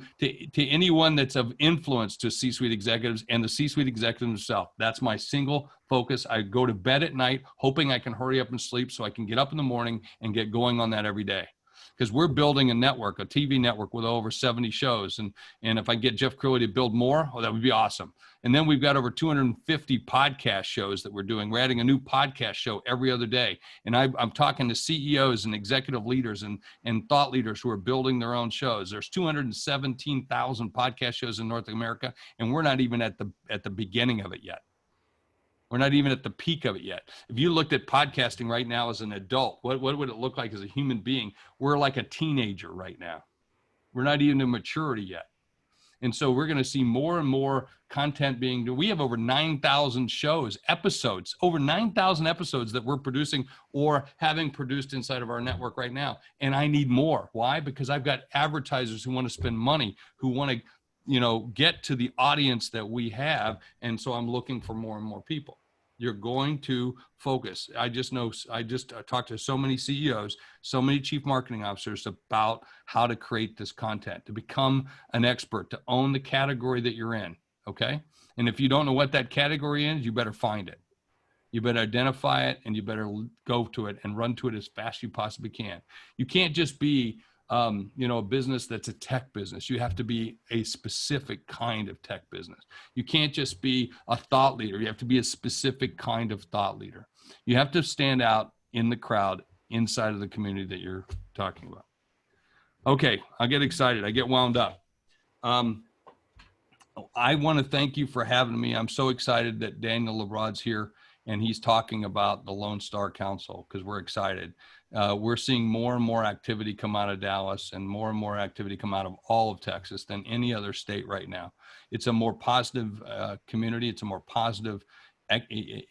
anyone that's of influence to C-suite executives and the C-suite executive himself. That's my single focus. I go to bed at night hoping I can hurry up and sleep so I can get up in the morning and get going on that every day. Because we're building a network, a TV network with over 70 shows. And if I get Jeff Curley to build more, that would be awesome. And then we've got over 250 podcast shows that we're doing. We're adding a new podcast show every other day. And I'm talking to CEOs and executive leaders and thought leaders who are building their own shows. There's 217,000 podcast shows in North America, and we're not even at the beginning of it yet. We're not even at the peak of it yet. If you looked at podcasting right now as an adult, what would it look like as a human being? We're like a teenager right now. We're not even to maturity yet. And so we're going to see more and more content being done. We have over 9,000 episodes, over 9,000 episodes that we're producing or having produced inside of our network right now. And I need more. Why? Because I've got advertisers who want to spend money, who want to get to the audience that we have. And so I'm looking for more and more people. You're going to focus. I talked to so many CEOs, so many chief marketing officers about how to create this content, to become an expert, to own the category that you're in. Okay. And if you don't know what that category is, you better find it. You better identify it and you better go to it and run to it as fast as you possibly can. You can't just be a business that's a tech business. You have to be a specific kind of tech business. You can't just be a thought leader. You have to be a specific kind of thought leader. You have to stand out in the crowd inside of the community that you're talking about. Okay, I get excited. I get wound up. I want to thank you for having me. I'm so excited that Daniel Lebrod's here. and he's talking about the Lone Star Council because we're excited. We're seeing more and more activity come out of Dallas and more activity come out of all of Texas than any other state right now. It's a more positive community. It's a more positive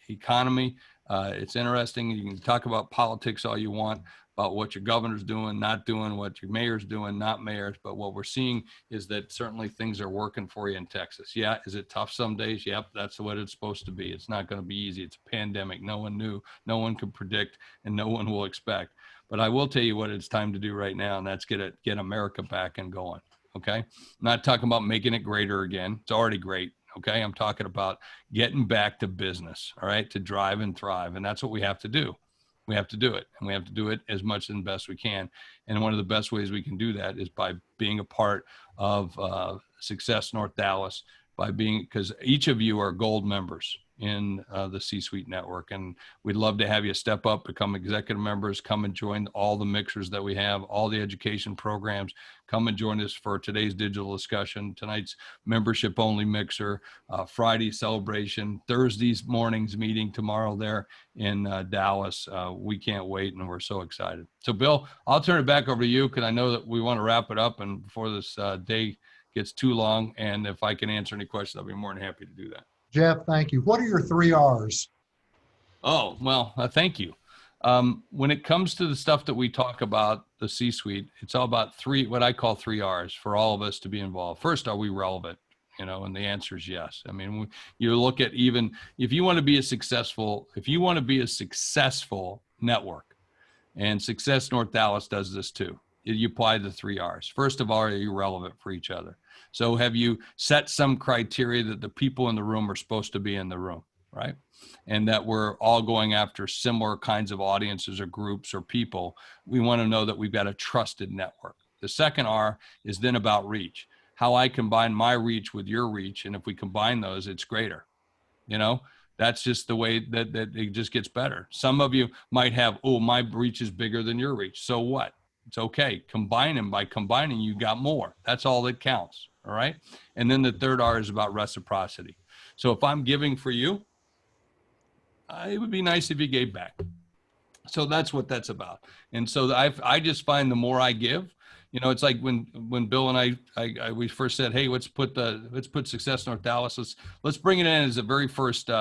economy. It's interesting. You can talk about politics all you want, about what your governor's doing, not doing, what your mayor's doing, not mayors. But what we're seeing is that certainly things are working for you in Texas. Yeah. Is it tough some days? Yep. That's what it's supposed to be. It's not going to be easy. It's a pandemic. No one knew, no one could predict, and no one will expect. But I will tell you what it's time to do right now, and that's get America back and going. Okay. I'm not talking about making it greater again. It's already great. Okay. I'm talking about getting back to business. All right. To drive and thrive. And that's what we have to do. We have to do it, and we have to do it as much and best we can. And one of the best ways we can do that is by being a part of Success North Dallas, because each of you are gold members in the C-Suite network. And we'd love to have you step up, become executive members, come and join all the mixers that we have, all the education programs. Come and join us for today's digital discussion, tonight's membership only mixer, Friday celebration, Thursday's morning's meeting tomorrow there in Dallas. We can't wait, and we're so excited. So Bill, I'll turn it back over to you because I know that we want to wrap it up, and before this day gets too long, and if I can answer any questions, I'll be more than happy to do that. Jeff, thank you. What are your 3 R's? Oh, well, thank you. When it comes to the stuff that we talk about, the C-suite, it's all about what I call 3 R's for all of us to be involved. First, are we relevant? And the answer is yes. I mean, you look at even if you want to be a successful network, and Success North Dallas does this too. You apply the 3 R's. First of all, are you relevant for each other? So have you set some criteria that the people in the room are supposed to be in the room, right? And that we're all going after similar kinds of audiences or groups or people. We want to know that we've got a trusted network. The second R is then about reach. How I combine my reach with your reach. And if we combine those, it's greater. That's just the way that it just gets better. Some of you might have, oh, my reach is bigger than your reach. So what? It's okay. Combine them. By combining, you got more. That's all that counts. All right. And then the third R is about reciprocity. So if I'm giving for you, it would be nice if you gave back. So that's what that's about. And so I just find the more I give, it's like when Bill and we first said, hey, let's put Success North Dallas. Let's bring it in as the very first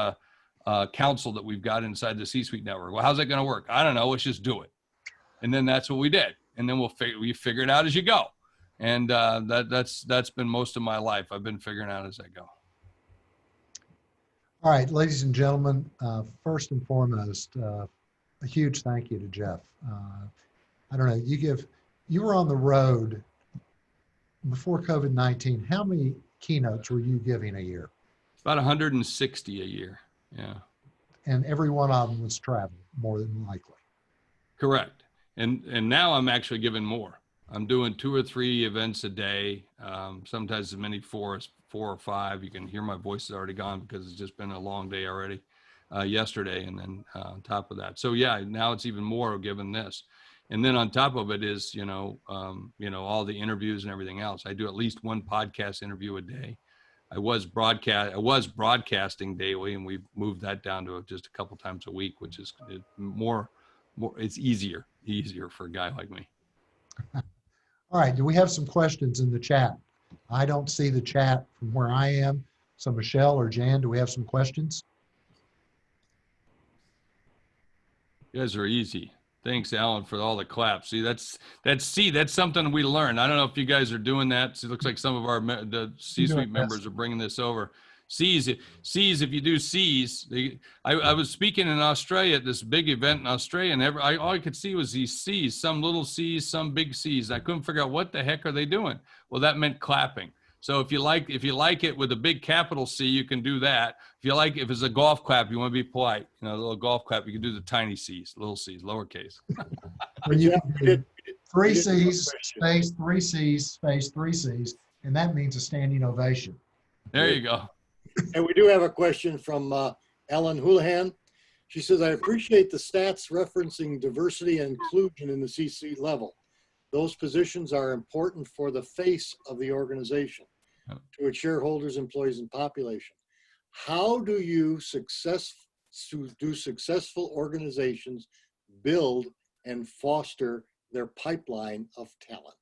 council that we've got inside the C-Suite network. Well, how's that going to work? I don't know. Let's just do it. And then that's what we did. And then we figure it out as you go. And that's been most of my life. I've been figuring out as I go. All right, ladies and gentlemen, first and foremost, a huge thank you to Jeff. I don't know, you were on the road before COVID-19. How many keynotes were you giving a year? About 160 a year, yeah. And every one of them was travel, more than likely. Correct. And now I'm actually giving more. I'm doing 2 or 3 events a day, sometimes as many 4 or 5. You can hear my voice is already gone because it's just been a long day already yesterday. And then on top of that. So yeah, now it's even more given this. And then on top of it is, all the interviews and everything else. I do at least 1 podcast interview a day. I was broadcasting daily, and we've moved that down to just a couple times a week, which is more it's easier for a guy like me. All right, do we have some questions in the chat? I don't see the chat from where I am. So Michelle or Jan, do we have some questions? You guys are easy. Thanks, Alan, for all the claps. See, that's something we learned. I don't know if you guys are doing that. So it looks like some of the C-suite members are bringing this over. C's, if you do C's, I was speaking in Australia at this big event in Australia, and all I could see was these C's, some little C's, some big C's. I couldn't figure out what the heck are they doing. Well, that meant clapping. So if you like it with a big capital C, you can do that. If it's a golf clap, you want to be polite. A little golf clap, you can do the tiny C's, little C's, lowercase. Well, you did 3 C's, space, 3 C's, space, 3 C's, and that means a standing ovation. There you go. And we do have a question from Ellen Houlihan. She says, I appreciate the stats referencing diversity and inclusion in the C-suite level. Those positions are important for the face of the organization, to its shareholders, employees, and population. How do you do successful organizations build and foster their pipeline of talent?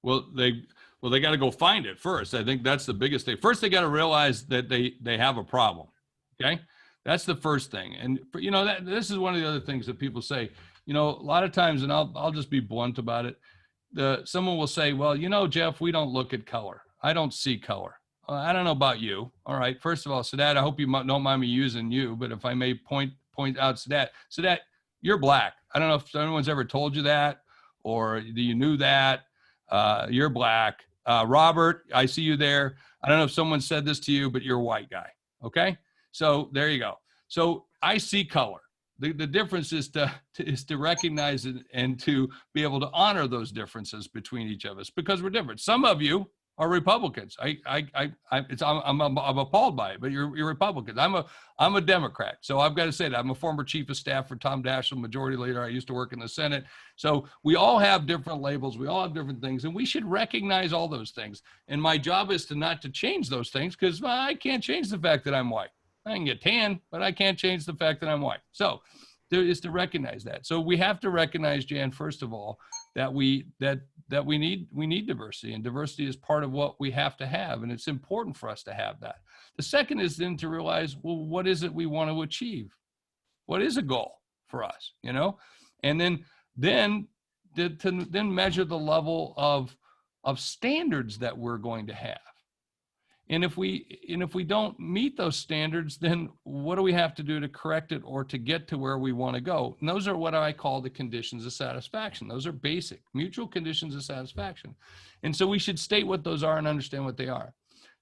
Well, they got to go find it first. I think that's the biggest thing. First, they got to realize that they have a problem. Okay, that's the first thing. And you know, this is one of the other things that people say. You know, a lot of times, and I'll just be blunt about it. Someone will say, "Well, you know, Jeff, we don't look at color. I don't see color. I don't know about you. All right. First of all, Sadat, I hope you don't mind me using you, but if I may point out Sadat, you're black. I don't know if anyone's ever told you that, or you knew that. You're black. Robert, I see you there. I don't know if someone said this to you, but you're a white guy. Okay. So there you go. So I see color. The difference is to recognize it and to be able to honor those differences between each of us, because we're different. Some of you are Republicans. I'm appalled by it, but you're Republicans. I'm a Democrat. So I've got to say that I'm a former chief of staff for Tom Daschle, majority leader. I used to work in the Senate. So we all have different labels. We all have different things, and we should recognize all those things. And my job is not to change those things, because I can't change the fact that I'm white. I can get tan, but I can't change the fact that I'm white. So there is to recognize that. So we have to recognize, Jan, first of all, that we need diversity, and diversity is part of what we have to have, and it's important for us to have that. The second is then to realize, well, what is it we want to achieve? What is a goal for us, you know? And then measure the level of standards that we're going to have. And if we don't meet those standards, then what do we have to do to correct it or to get to where we want to go? And those are what I call the conditions of satisfaction. Those are basic mutual conditions of satisfaction. And so we should state what those are and understand what they are.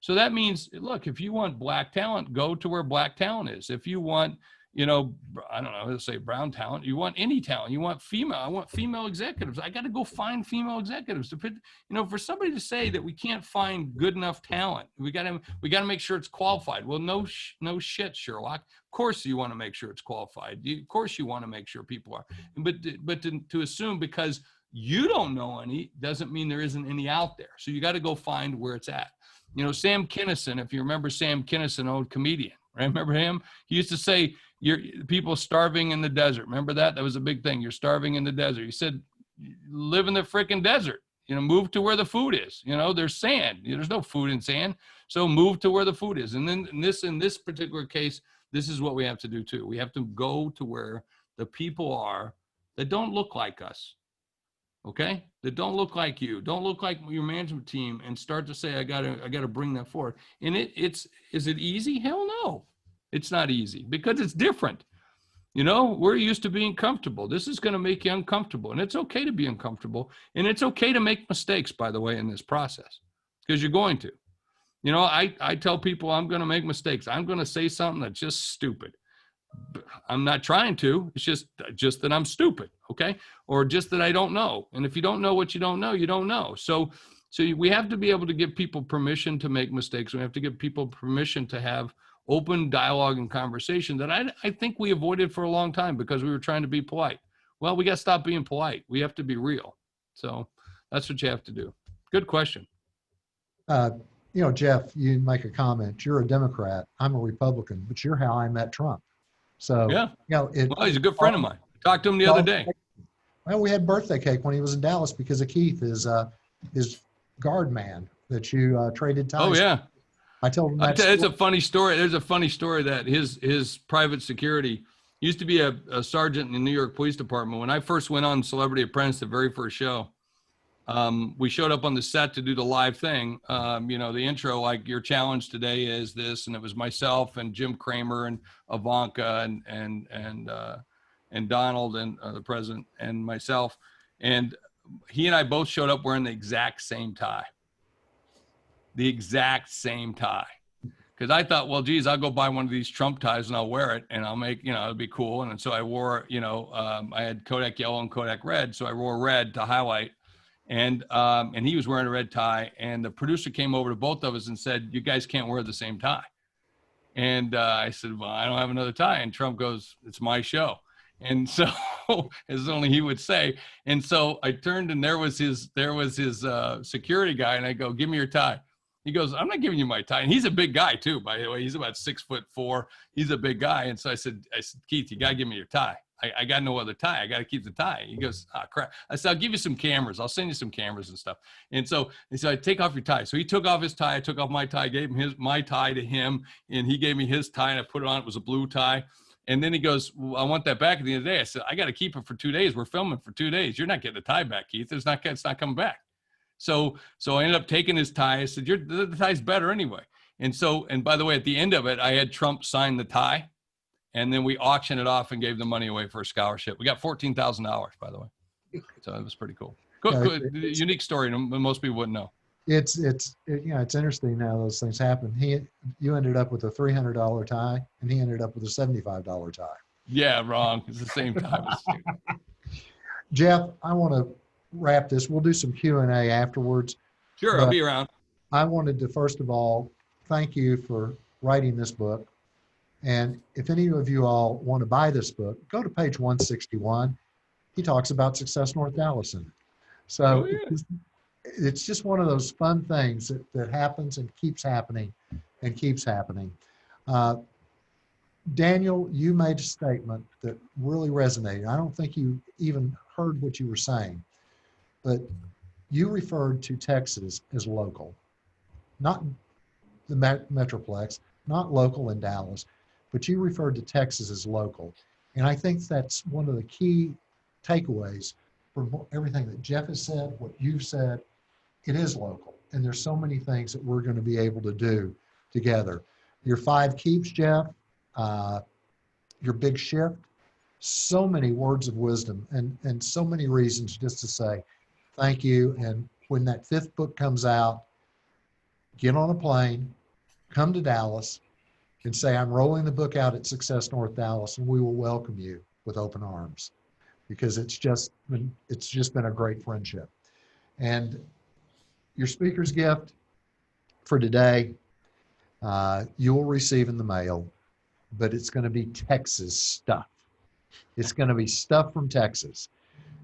So that means, look, if you want black talent, go to where black talent is. If you want, you know, I don't know, let's say brown talent, you want any talent, you want female, I want female executives. I got to go find female executives to put, you know, for somebody to say that we can't find good enough talent, we got to make sure it's qualified. Well, no shit, Sherlock. Of course you want to make sure it's qualified. Of course you want to make sure people are, but to assume because you don't know any doesn't mean there isn't any out there. So you got to go find where it's at. You know, Sam Kinison, if you remember Sam Kinison, old comedian, right? Remember him? He used to say, people starving in the desert. Remember that? That was a big thing. You're starving in the desert. He said, live in the freaking desert. You know, move to where the food is. You know, there's sand. There's no food in sand. So move to where the food is. And then in this particular case, this is what we have to do too. We have to go to where the people are that don't look like us. Okay? That don't look like you, don't look like your management team, and start to say, I gotta bring that forward. And is it easy? Hell no. It's not easy because it's different. You know, we're used to being comfortable. This is going to make you uncomfortable, and it's okay to be uncomfortable, and it's okay to make mistakes, by the way, in this process, because you're going to. You know, I tell people I'm going to make mistakes. I'm going to say something that's just stupid. I'm not trying to. It's just that I'm stupid, okay? Or just that I don't know. And if you don't know what you don't know, you don't know. So we have to be able to give people permission to make mistakes. We have to give people permission to have open dialogue and conversation that I think we avoided for a long time because we were trying to be polite. Well, we got to stop being polite. We have to be real. So that's what you have to do. Good question. You know, Jeff, you make a comment. You're a Democrat. I'm a Republican, but you're how I met Trump. So, yeah, you know, well, he's a good friend of mine. I talked to him the other day. Well, we had birthday cake when he was in Dallas because of Keith, his guard man that you traded ties. Oh, yeah. I told him that. It's a funny story. There's a funny story that his private security used to be a sergeant in the New York Police Department. When I first went on Celebrity Apprentice, the very first show, we showed up on the set to do the live thing. You know, the intro, like, your challenge today is this, and it was myself and Jim Cramer and Ivanka and Donald and the president and myself, and he and I both showed up wearing the exact same tie. The exact same tie. Because I thought, well, geez, I'll go buy one of these Trump ties and I'll wear it and I'll make, you know, it'll be cool. And so I wore, you know, I had Kodak yellow and Kodak red. So I wore red to highlight. And he was wearing a red tie. And the producer came over to both of us and said, you guys can't wear the same tie. And I said, well, I don't have another tie. And Trump goes, it's my show. And so, as only he would say. And so I turned and there was his security guy. And I go, give me your tie. He goes, I'm not giving you my tie. And he's a big guy too, by the way. He's about 6'4". He's a big guy. And so I said, Keith, you got to give me your tie. I got no other tie. I got to keep the tie. He goes, crap. I said, I'll give you some cameras. I'll send you some cameras and stuff. And so he said, take off your tie. So he took off his tie. I took off my tie, gave him my tie to him. And he gave me his tie and I put it on. It was a blue tie. And then he goes, well, I want that back at the end of the day. I said, I got to keep it for 2 days. We're filming for 2 days. You're not getting the tie back, Keith. It's not coming back. So I ended up taking his tie. I said, the tie's better anyway. And by the way, at the end of it, I had Trump sign the tie. And then we auctioned it off and gave the money away for a scholarship. We got $14,000, by the way. So it was pretty cool. Good. Unique story. Most people wouldn't know. It's interesting how those things happen. You ended up with a $300 tie, and he ended up with a $75 tie. Yeah, wrong. It's the same tie. Jeff, I want to wrap this. We'll do some Q&A afterwards. Sure, I'll be around. I wanted to, first of all, thank you for writing this book. And if any of you all want to buy this book, go to page 161. He talks about Success North Dallas in it. So it's just one of those fun things that happens and keeps happening and keeps happening. Daniel, you made a statement that really resonated. I don't think you even heard what you were saying, but you referred to Texas as local, not the Metroplex, not local in Dallas, but you referred to Texas as local. And I think that's one of the key takeaways from everything that Jeff has said, what you've said. It is local. And there's so many things that we're going to be able to do together. Your 5 keeps, Jeff, your big shift, so many words of wisdom and so many reasons just to say thank you. And when that 5th book comes out, get on a plane, come to Dallas, and say, I'm rolling the book out at Success North Dallas, and we will welcome you with open arms, because it's just been a great friendship. And your speaker's gift for today, you will receive in the mail, but it's going to be Texas stuff. It's going to be stuff from Texas.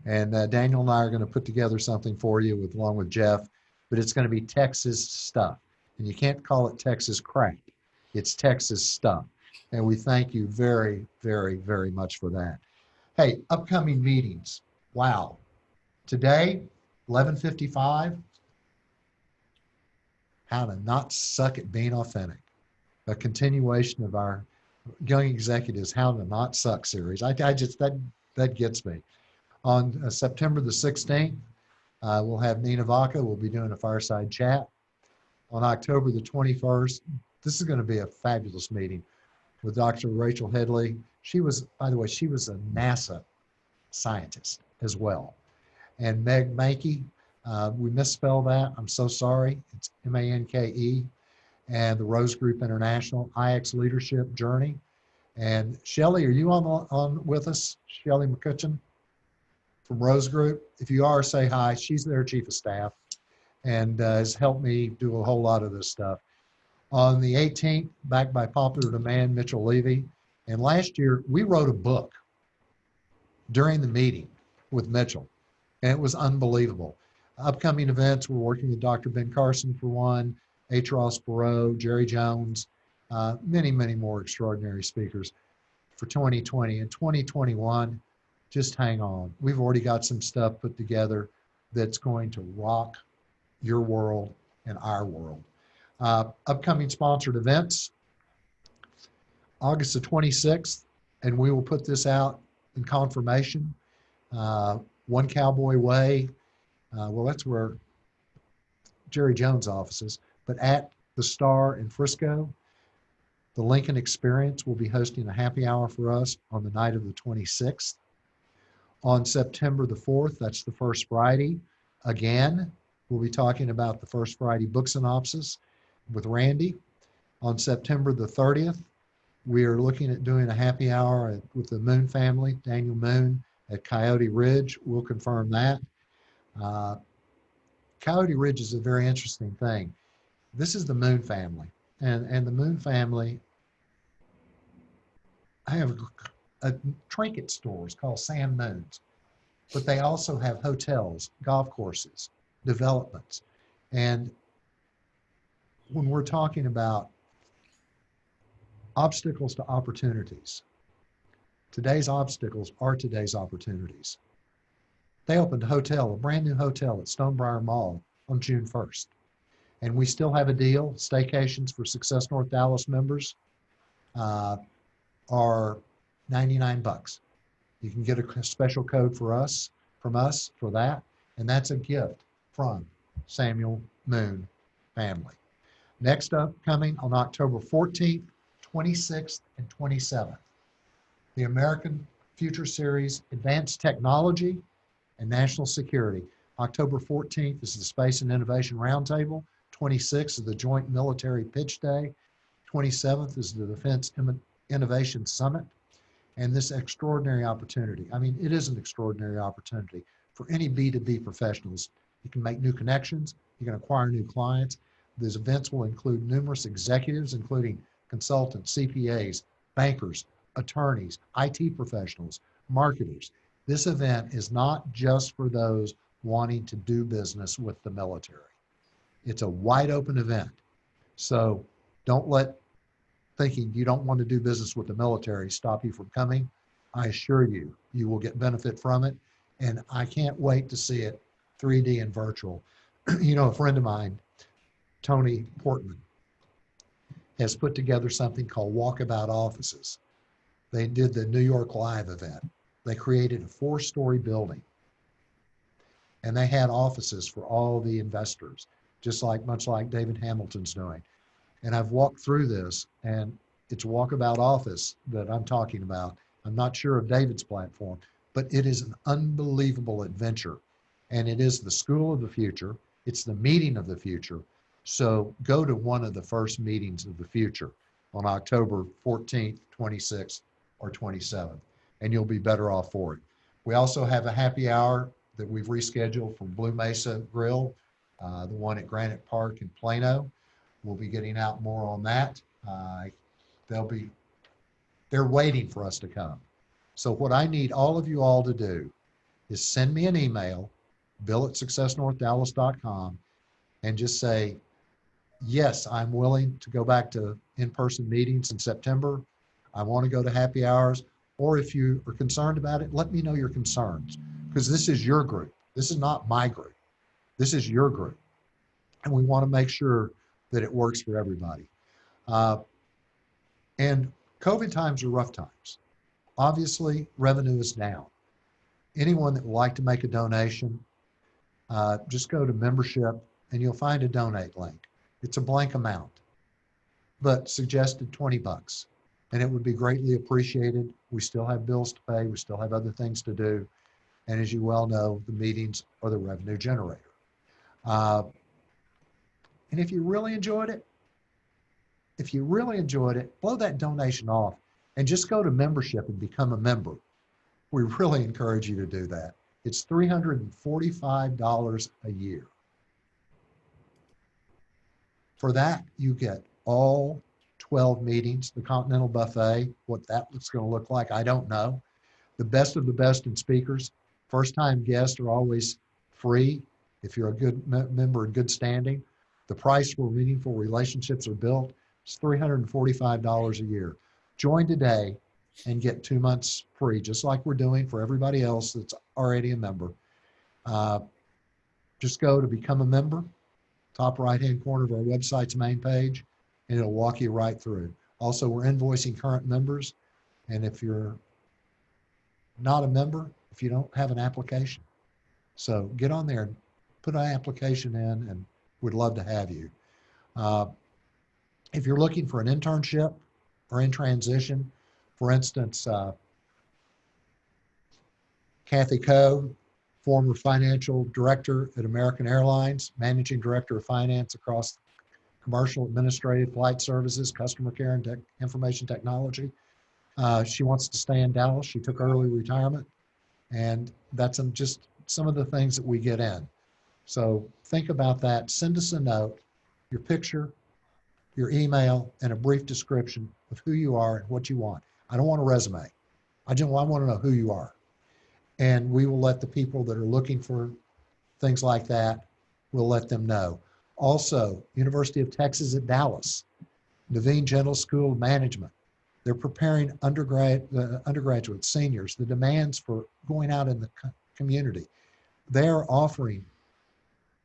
And Daniel and I are going to put together something for you along with Jeff, but it's going to be Texas stuff. And you can't call it Texas crap. It's Texas stuff. And we thank you very, very, very much for that. Hey, upcoming meetings. Wow. Today, 11:55, how to not suck at being authentic. A continuation of our Young Executives How to Not Suck series. That gets me. On September the 16th, we'll have Nina Vaca. We'll be doing a fireside chat. On October the 21st, this is going to be a fabulous meeting with Dr. Rachel Headley. She was, by the way, she was a NASA scientist as well. And Meg Mankey, we misspelled that. I'm so sorry. It's M-A-N-K-E. And the Rose Group International IX Leadership Journey. And Shelley, are you on with us? Shelley McCutcheon from Rose Group. If you are, say hi. She's their chief of staff and has helped me do a whole lot of this stuff. On the 18th, backed by popular demand, Mitchell Levy. And last year, we wrote a book during the meeting with Mitchell, and it was unbelievable. Upcoming events, we're working with Dr. Ben Carson for one, H. Ross Perot, Jerry Jones, many, many more extraordinary speakers for 2020. And 2021, just hang on. We've already got some stuff put together that's going to rock your world and our world. Upcoming sponsored events, August the 26th, and we will put this out in confirmation. One Cowboy Way, well, that's where Jerry Jones' office is, but at the Star in Frisco, the Lincoln Experience will be hosting a happy hour for us on the night of the 26th. On September the 4th, that's the First Friday, again, we'll be talking about the First Friday book synopsis with Randy. On September the 30th, we are looking at doing a happy hour with the Moon family, Daniel Moon at Coyote Ridge. We'll confirm that. Coyote Ridge is a very interesting thing. This is the Moon family, and the Moon family have a trinket stores called Sand Moons, but they also have hotels, golf courses, developments, and when we're talking about obstacles to opportunities, today's obstacles are today's opportunities. They opened a brand new hotel at Stonebriar Mall on June 1st. And we still have a deal. Staycations for Success North Dallas members are 99 bucks. You can get a special code from us for that. And that's a gift from Samuel Moon family. Next up, coming on October 14th, 26th, and 27th, the American Future Series Advanced Technology and National Security. October 14th is the Space and Innovation Roundtable. 26th is the Joint Military Pitch Day. 27th is the Defense Innovation Summit. And this extraordinary opportunity. I mean, it is an extraordinary opportunity for any B2B professionals. You can make new connections. You can acquire new clients. These events will include numerous executives, including consultants, CPAs, bankers, attorneys, IT professionals, marketers. This event is not just for those wanting to do business with the military. It's a wide open event. So don't let thinking you don't want to do business with the military stop you from coming. I assure you, you will get benefit from it. And I can't wait to see it 3D and virtual. You know, a friend of mine, Tony Portman, has put together something called Walkabout Offices. They did the New York Live event. They created a 4-story building. And they had offices for all the investors, much like David Hamilton's doing. And I've walked through this, and it's a Walkabout Office that I'm talking about. I'm not sure of David's platform, but it is an unbelievable adventure. And it is the school of the future. It's the meeting of the future. So go to one of the first meetings of the future on October 14th, 26th, or 27th, and you'll be better off for it. We also have a happy hour that we've rescheduled from Blue Mesa Grill, the one at Granite Park in Plano. We'll be getting out more on that. They're waiting for us to come. So what I need all of you all to do is send me an email, bill@successnorthdallas.com, and just say, yes, I'm willing to go back to in-person meetings in September. I want to go to happy hours. Or if you are concerned about it, let me know your concerns, because this is your group. This is not my group. This is your group. And we want to make sure that it works for everybody. And COVID times are rough times. Obviously, revenue is down. Anyone that would like to make a donation, just go to membership and you'll find a donate link. It's a blank amount, but suggested 20 bucks. And it would be greatly appreciated. We still have bills to pay. We still have other things to do. And as you well know, the meetings are the revenue generator. And if you really enjoyed it, blow that donation off and just go to membership and become a member. We really encourage you to do that. It's $345 a year. For that, you get all 12 meetings, the Continental Buffet. What that's going to look like, I don't know. The best of the best in speakers. First-time guests are always free if you're a good member in good standing. The price where meaningful relationships are built is $345 a year. Join today and get 2 months free, just like we're doing for everybody else that's already a member. Just go to become a member, top right-hand corner of our website's main page, and it'll walk you right through. Also, we're invoicing current members, and if you're not a member, if you don't have an application, so get on there and put an application in, and we'd love to have you. If you're looking for an internship or in transition, for instance, Kathy Coe, former financial director at American Airlines, managing director of finance across commercial, administrative, flight services, customer care, and information technology. She wants to stay in Dallas. She took early retirement, and that's just some of the things that we get in. So think about that. Send us a note, your picture, your email, and a brief description of who you are and what you want. I don't want a resume. I want to know who you are. And we will let the people that are looking for things like that, we'll let them know. Also, University of Texas at Dallas, Naveen Gentle School of Management. They're preparing undergraduates, seniors, the demands for going out in the community. They're offering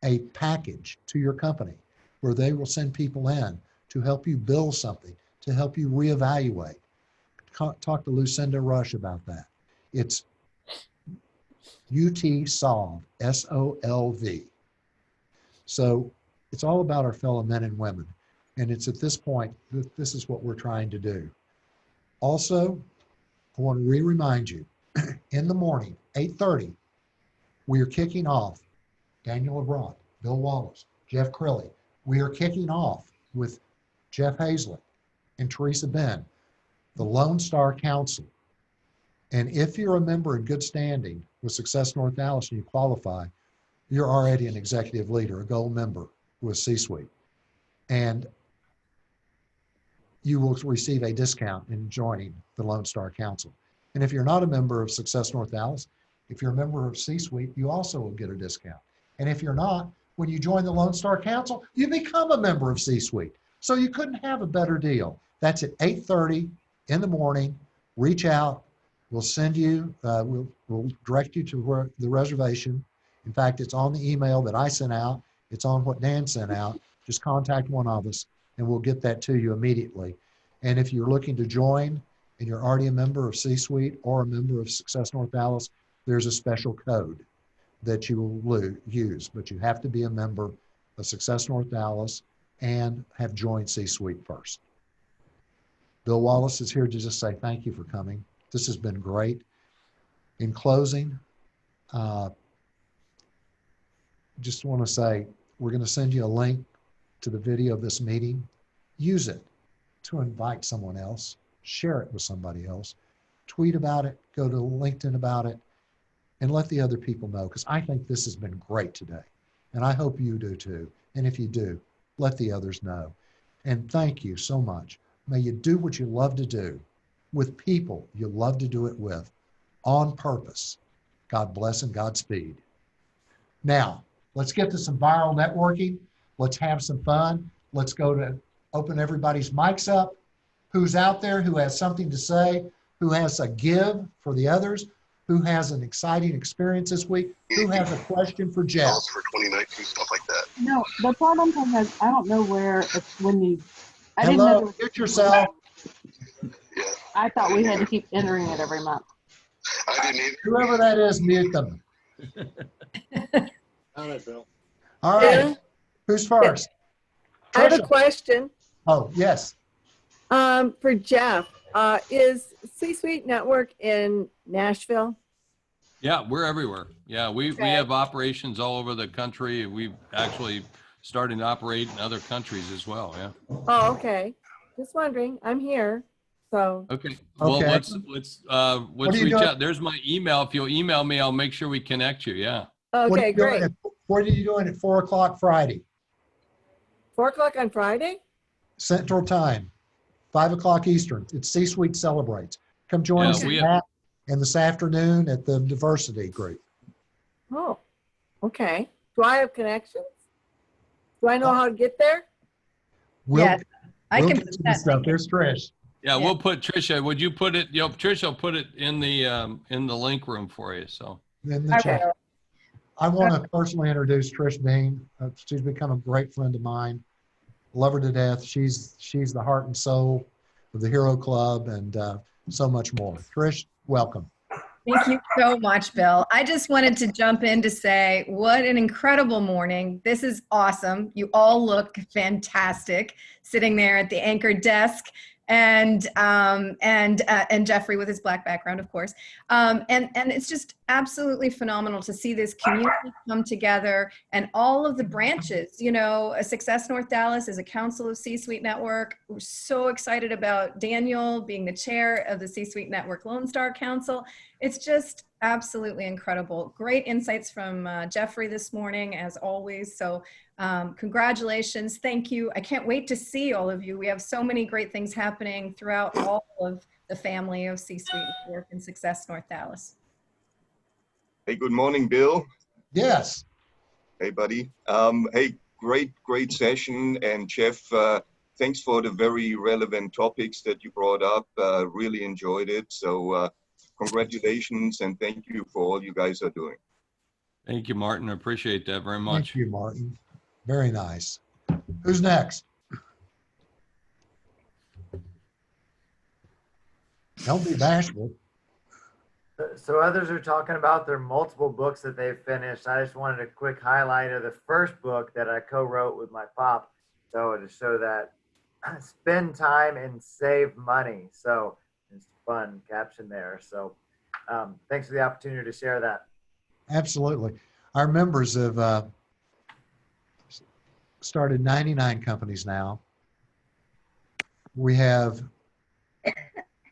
a package to your company where they will send people in to help you build something, to help you reevaluate. Talk to Lucinda Rush about that. It's UT Solve, SOLV. So it's all about our fellow men and women. And it's at this point that this is what we're trying to do. Also, I want to remind you, in the morning, 8:30, we are kicking off, Daniel LeBron, Bill Wallace, Jeff Crilly. We are kicking off with Jeff Hayzlett and Teresa Ben, the Lone Star Council. And if you're a member in good standing with Success North Dallas and you qualify, you're already an executive leader, a gold member with C-Suite. And you will receive a discount in joining the Lone Star Council. And if you're not a member of Success North Dallas, if you're a member of C-Suite, you also will get a discount. And if you're not, when you join the Lone Star Council, you become a member of C-Suite. So you couldn't have a better deal. That's at 8:30 in the morning. Reach out. We'll send you, we'll direct you to the reservation. In fact, it's on the email that I sent out. It's on what Dan sent out. Just contact one of us and we'll get that to you immediately. And if you're looking to join and you're already a member of C-Suite or a member of Success North Dallas, there's a special code that you will use, but you have to be a member of Success North Dallas and have joined C-Suite first. Bill Wallace is here to just say thank you for coming. This has been great. In closing, just want to say, we're going to send you a link to the video of this meeting. Use it to invite someone else, share it with somebody else, tweet about it, go to LinkedIn about it, and let the other people know, because I think this has been great today. And I hope you do too. And if you do, let the others know. And thank you so much. May you do what you love to do with people you love to do it with on purpose. God bless and Godspeed. Now, let's get to some viral networking. Let's have some fun. Let's go to open everybody's mics up. Who's out there who has something to say, who has a give for the others, who has an exciting experience this week, who has a question for Jeff. For 2019, stuff like that. No, the problem is I don't know where it's when you. I Hello, didn't know. get yourself. Yeah, I thought we had to keep entering it every month. I didn't either. Whoever that is, mute them. All right, Bill. All right. Who's first? I have a Tricia. question Oh, yes. for Jeff. Is C-Suite Network in Nashville? Yeah, we're everywhere. Yeah, we have operations all over the country. We've actually starting to operate in other countries as well. Yeah. Oh, okay. Just wondering. I'm here. So Okay. Well, Okay. let's are you reach doing? out. There's my email. If you'll email me, I'll make sure we connect you. Yeah. What are okay, you doing great. what are you doing at 4 o'clock Friday, 4 o'clock on Friday? Central Time, 5 o'clock Eastern? It's C-Suite Celebrates. Come join Yeah, us we at that and this afternoon at the diversity group. Oh, okay. Do I have connections? Do I know how to get there? We'll, Yes, I we'll can get put to the that stuff. link in. There's Trish. Yeah, Yeah. we'll put Trisha. Would you put it? Trisha will put it in the link room for you. So. In the Okay. chat. I want to personally introduce Trish Bean. She's become a great friend of mine. Love her to death. She's the heart and soul of the Hero Club and so much more. Trish, welcome. Thank you so much, Bill. I just wanted to jump in to say what an incredible morning. This is awesome. You all look fantastic sitting there at the anchor desk and Jeffrey with his black background, of course. And it's just absolutely phenomenal to see this community come together and all of the branches. You know, Success North Dallas is a council of C-Suite Network. We're so excited about Daniel being the chair of the C-Suite Network Lone Star Council. It's just absolutely incredible. Great insights from Jeffrey this morning, as always. So congratulations. Thank you. I can't wait to see all of you. We have so many great things happening throughout all of the family of C-Suite Network and Success North Dallas. Hey, good morning, Bill. Yes. Hey, buddy. Hey, great session. And Jeff, thanks for the very relevant topics that you brought up. Really enjoyed it. So congratulations and thank you for all you guys are doing. Thank you, Martin. I appreciate that very much. Thank you, Martin. Very nice. Who's next? Don't be bashful. So others are talking about their multiple books that they've finished. I just wanted a quick highlight of the first book that I co-wrote with my pop. So to show that spend time and save money. So it's fun caption there. So thanks for the opportunity to share that. Absolutely. Our members have started 99 companies now. We have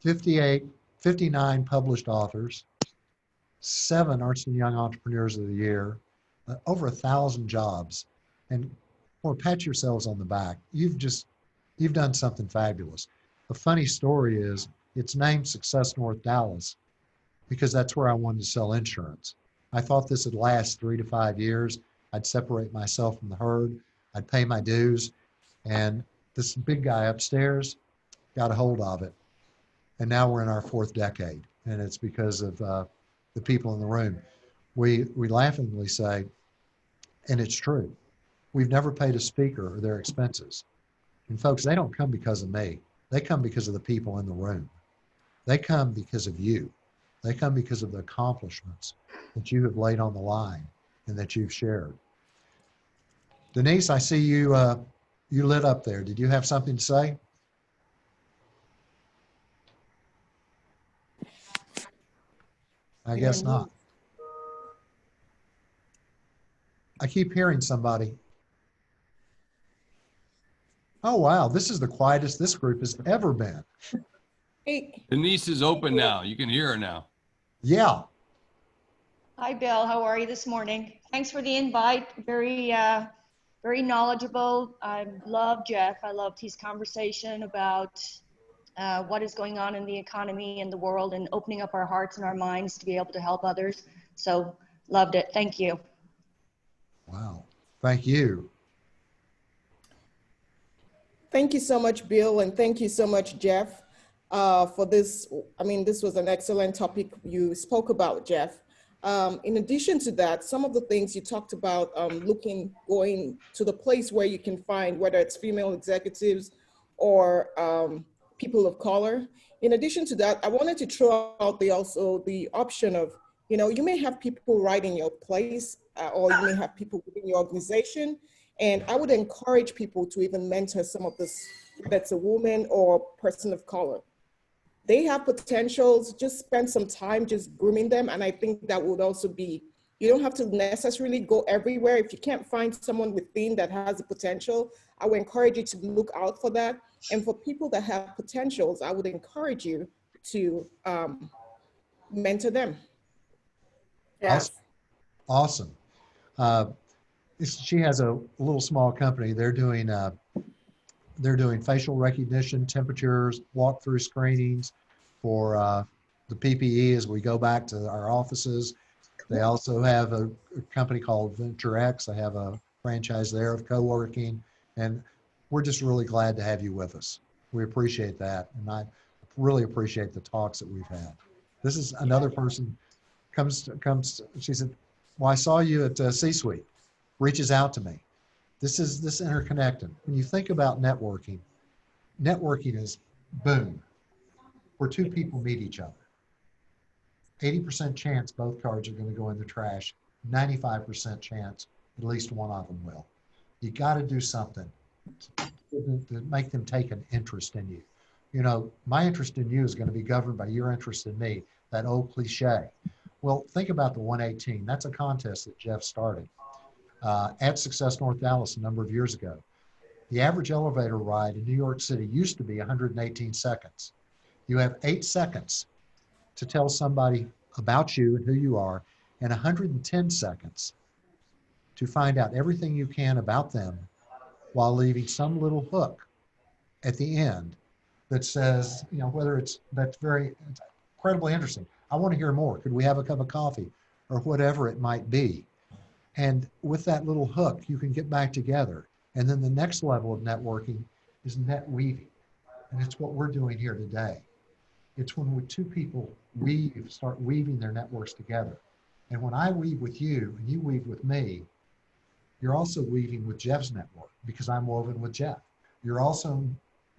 59 published authors, 7 Ernst & Young Entrepreneurs of the Year, over 1,000 jobs. And pat yourselves on the back. You've done something fabulous. A funny story is it's named Success North Dallas because that's where I wanted to sell insurance. I thought this would last 3 to 5 years. I'd separate myself from the herd. I'd pay my dues. And this big guy upstairs got a hold of it. And now we're in our 4th decade. And it's because of the people in the room. We laughingly say, and it's true, we've never paid a speaker or their expenses. And folks, they don't come because of me. They come because of the people in the room. They come because of you. They come because of the accomplishments that you have laid on the line and that you've shared. Denise, I see you you lit up there. Did you have something to say? I guess not. I keep hearing somebody. Oh, wow. This is the quietest this group has ever been. Hey. Denise is open now. You can hear her now. Yeah. Hi, Bill. How are you this morning? Thanks for the invite. Very knowledgeable. I love Jeff. I loved his conversation about what is going on in the economy and the world and opening up our hearts and our minds to be able to help others. So loved it. Thank you. Wow. Thank you. Thank you so much, Bill, and thank you so much, Jeff, for this. I mean, this was an excellent topic you spoke about, Jeff. In addition to that, some of the things you talked about, going to the place where you can find, whether it's female executives or people of color. In addition to that, I wanted to throw out the option of, you may have people right in your place, or you may have people within your organization. And I would encourage people to even mentor some of this, that's a woman or person of color. They have potentials, just spend some time just grooming them. And I think that would also be, you don't have to necessarily go everywhere. If you can't find someone within that has the potential, I would encourage you to look out for that. And for people that have potentials, I would encourage you to mentor them. Yes. Awesome. She has a little small company. They're doing facial recognition, temperatures, walk-through screenings for the PPE as we go back to our offices. They also have a company called Venture X. They have a franchise there of co-working, and we're just really glad to have you with us. We appreciate that, and I really appreciate the talks that we've had. This is another person comes. She said, "Well, I saw you at C-Suite." Reaches out to me. This interconnected. When you think about networking is boom, where 2 people meet each other. 80% chance both cards are going to go in the trash. 95% chance at least one of them will. You got to do something to make them take an interest in you. My interest in you is going to be governed by your interest in me, that old cliche. Well, think about the 118. That's a contest that Jeff started. At Success North Dallas a number of years ago. The average elevator ride in New York City used to be 118 seconds. You have 8 seconds to tell somebody about you and who you are, and 110 seconds to find out everything you can about them while leaving some little hook at the end that says, that's incredibly interesting. I want to hear more. Could we have a cup of coffee or whatever it might be? And with that little hook, you can get back together. And then the next level of networking is net weaving. And it's what we're doing here today. It's when two people start weaving their networks together. And when I weave with you and you weave with me, you're also weaving with Jeff's network because I'm woven with Jeff. You're also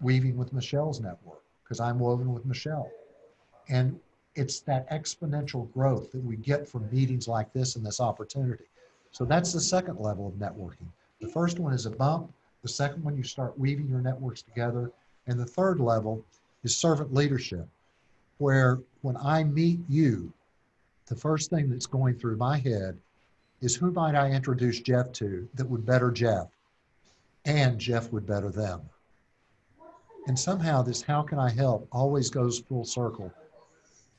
weaving with Michelle's network because I'm woven with Michelle. And it's that exponential growth that we get from meetings like this and this opportunity. So that's the second level of networking. The first one is a bump. The second one, you start weaving your networks together. And the third level is servant leadership, where when I meet you, the first thing that's going through my head is who might I introduce Jeff to that would better Jeff, and Jeff would better them. And somehow this how can I help always goes full circle,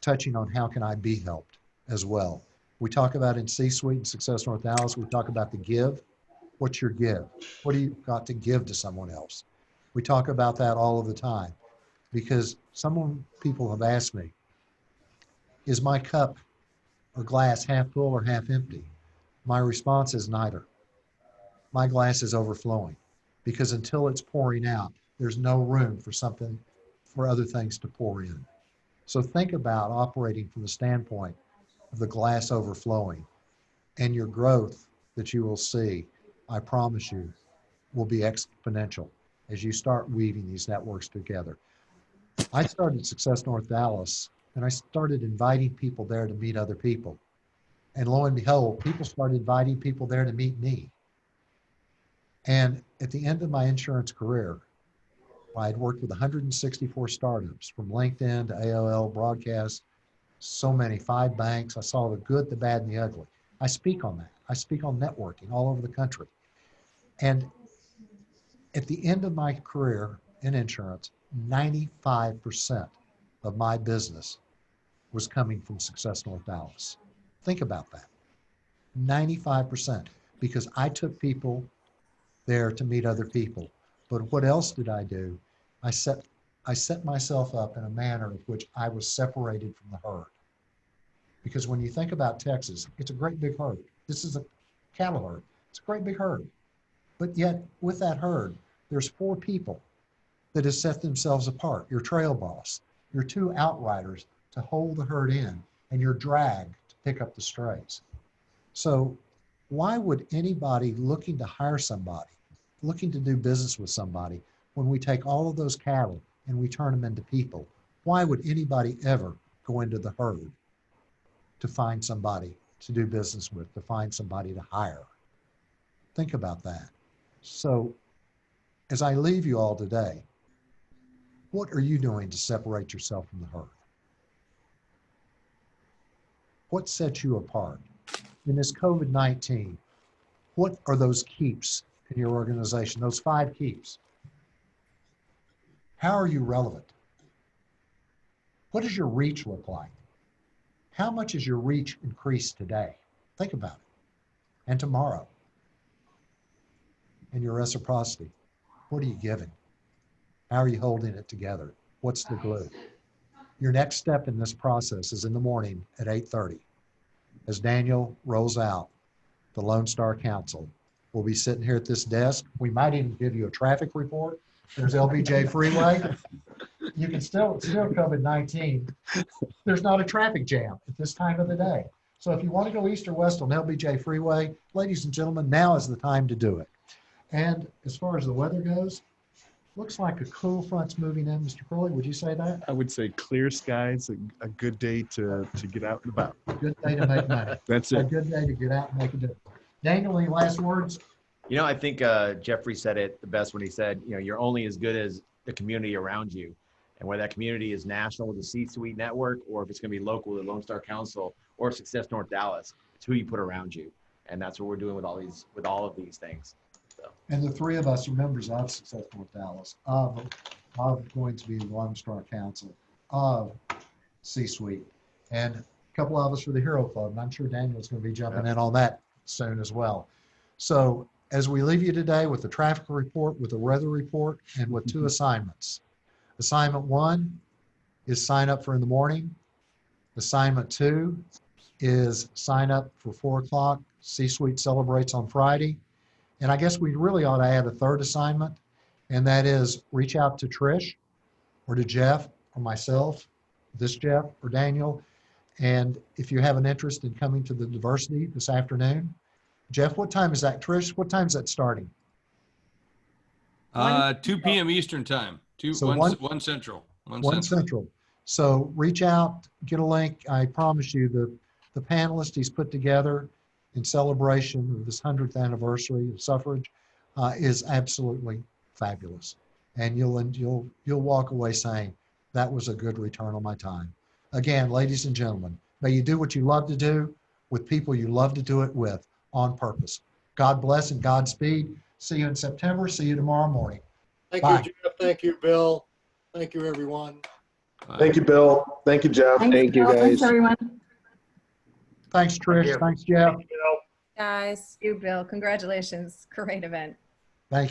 touching on how can I be helped as well. We talk about in C-Suite and Success North Dallas, we talk about the give. What's your give? What do you got to give to someone else? We talk about that all of the time because people have asked me, is my cup or glass half full or half empty? My response is neither. My glass is overflowing because until it's pouring out, there's no room for other things to pour in. So think about operating from the standpoint of the glass overflowing, and your growth that you will see, I promise you, will be exponential as you start weaving these networks together. I started Success North Dallas, and I started inviting people there to meet other people. And lo and behold, people started inviting people there to meet me. And at the end of my insurance career, I had worked with 164 startups from LinkedIn to AOL, broadcast, so many, 5 banks. I saw the good, the bad, and the ugly. I speak on that. I speak on networking all over the country. And at the end of my career in insurance, 95% of my business was coming from Success North Dallas. Think about that. 95%, because I took people there to meet other people. But what else did I do? I set myself up in a manner in which I was separated from the herd. Because when you think about Texas, it's a great big herd. This is a cattle herd. It's a great big herd. But yet with that herd, there's 4 people that have set themselves apart. Your trail boss, your 2 outriders to hold the herd in, and your drag to pick up the strays. So why would anybody looking to hire somebody, looking to do business with somebody, when we take all of those cattle and we turn them into people, why would anybody ever go into the herd to find somebody to do business with, to find somebody to hire? Think about that. So as I leave you all today, what are you doing to separate yourself from the herd? What sets you apart? In this COVID-19, what are those keeps in your organization, those 5 keeps? How are you relevant? What does your reach look like? How much is your reach increased today? Think about it. And tomorrow. And your reciprocity. What are you giving? How are you holding it together? What's the glue? Your next step in this process is in the morning at 8:30. As Daniel rolls out the Lone Star Council, we'll be sitting here at this desk. We might even give you a traffic report. There's LBJ Freeway. You can still COVID-19. There's not a traffic jam at this time of the day. So if you want to go east or west on LBJ Freeway, ladies and gentlemen, now is the time to do it. And as far as the weather goes, looks like a cool front's moving in. Mr. Crowley, would you say that? I would say clear skies, a good day to get out and about. A good day to make money. That's A it. good day to get out and make a difference. Daniel, any last words? You know, I think Jeffrey said it the best when he said, you know, you're only as good as the community around you. And whether that community is national with the C-Suite network, or if it's going to be local with the Lone Star Council or Success North Dallas, it's who you put around you. And that's what we're doing with all of these things. So. And the 3 of us are members of Success North Dallas, of going to be the Lone Star Council, of C-Suite, and a couple of us for the Hero Club. And I'm sure Daniel's going to be jumping in on that soon as well. So as we leave you today with the traffic report, with the weather report, and with 2 assignments. Assignment 1 is sign up for in the morning. Assignment 2 is sign up for 4 o'clock. C-Suite celebrates on Friday. And I guess we really ought to add a third assignment, and that is reach out to Trish or to Jeff or myself, this Jeff or Daniel. And if you have an interest in coming to the diversity this afternoon, Jeff, what time is that? Trish, what time is that starting? 2 p.m. Eastern time. So 1 Central. 1 Central. So reach out, get a link. I promise you the panelist he's put together in celebration of this 100th anniversary of suffrage is absolutely fabulous. And you'll walk away saying, that was a good return on my time. Again, ladies and gentlemen, may you do what you love to do with people you love to do it with on purpose. God bless and Godspeed. See you in September. See you tomorrow morning. Thank Bye. you, Jeff. Thank you, Bill. Thank you, everyone. Thank you, Bill. Thank you, Jeff. Thanks, Bill. Thanks, everyone. Thanks, Trish. Thanks, Jeff. Guys, you, Bill. Congratulations. Great event.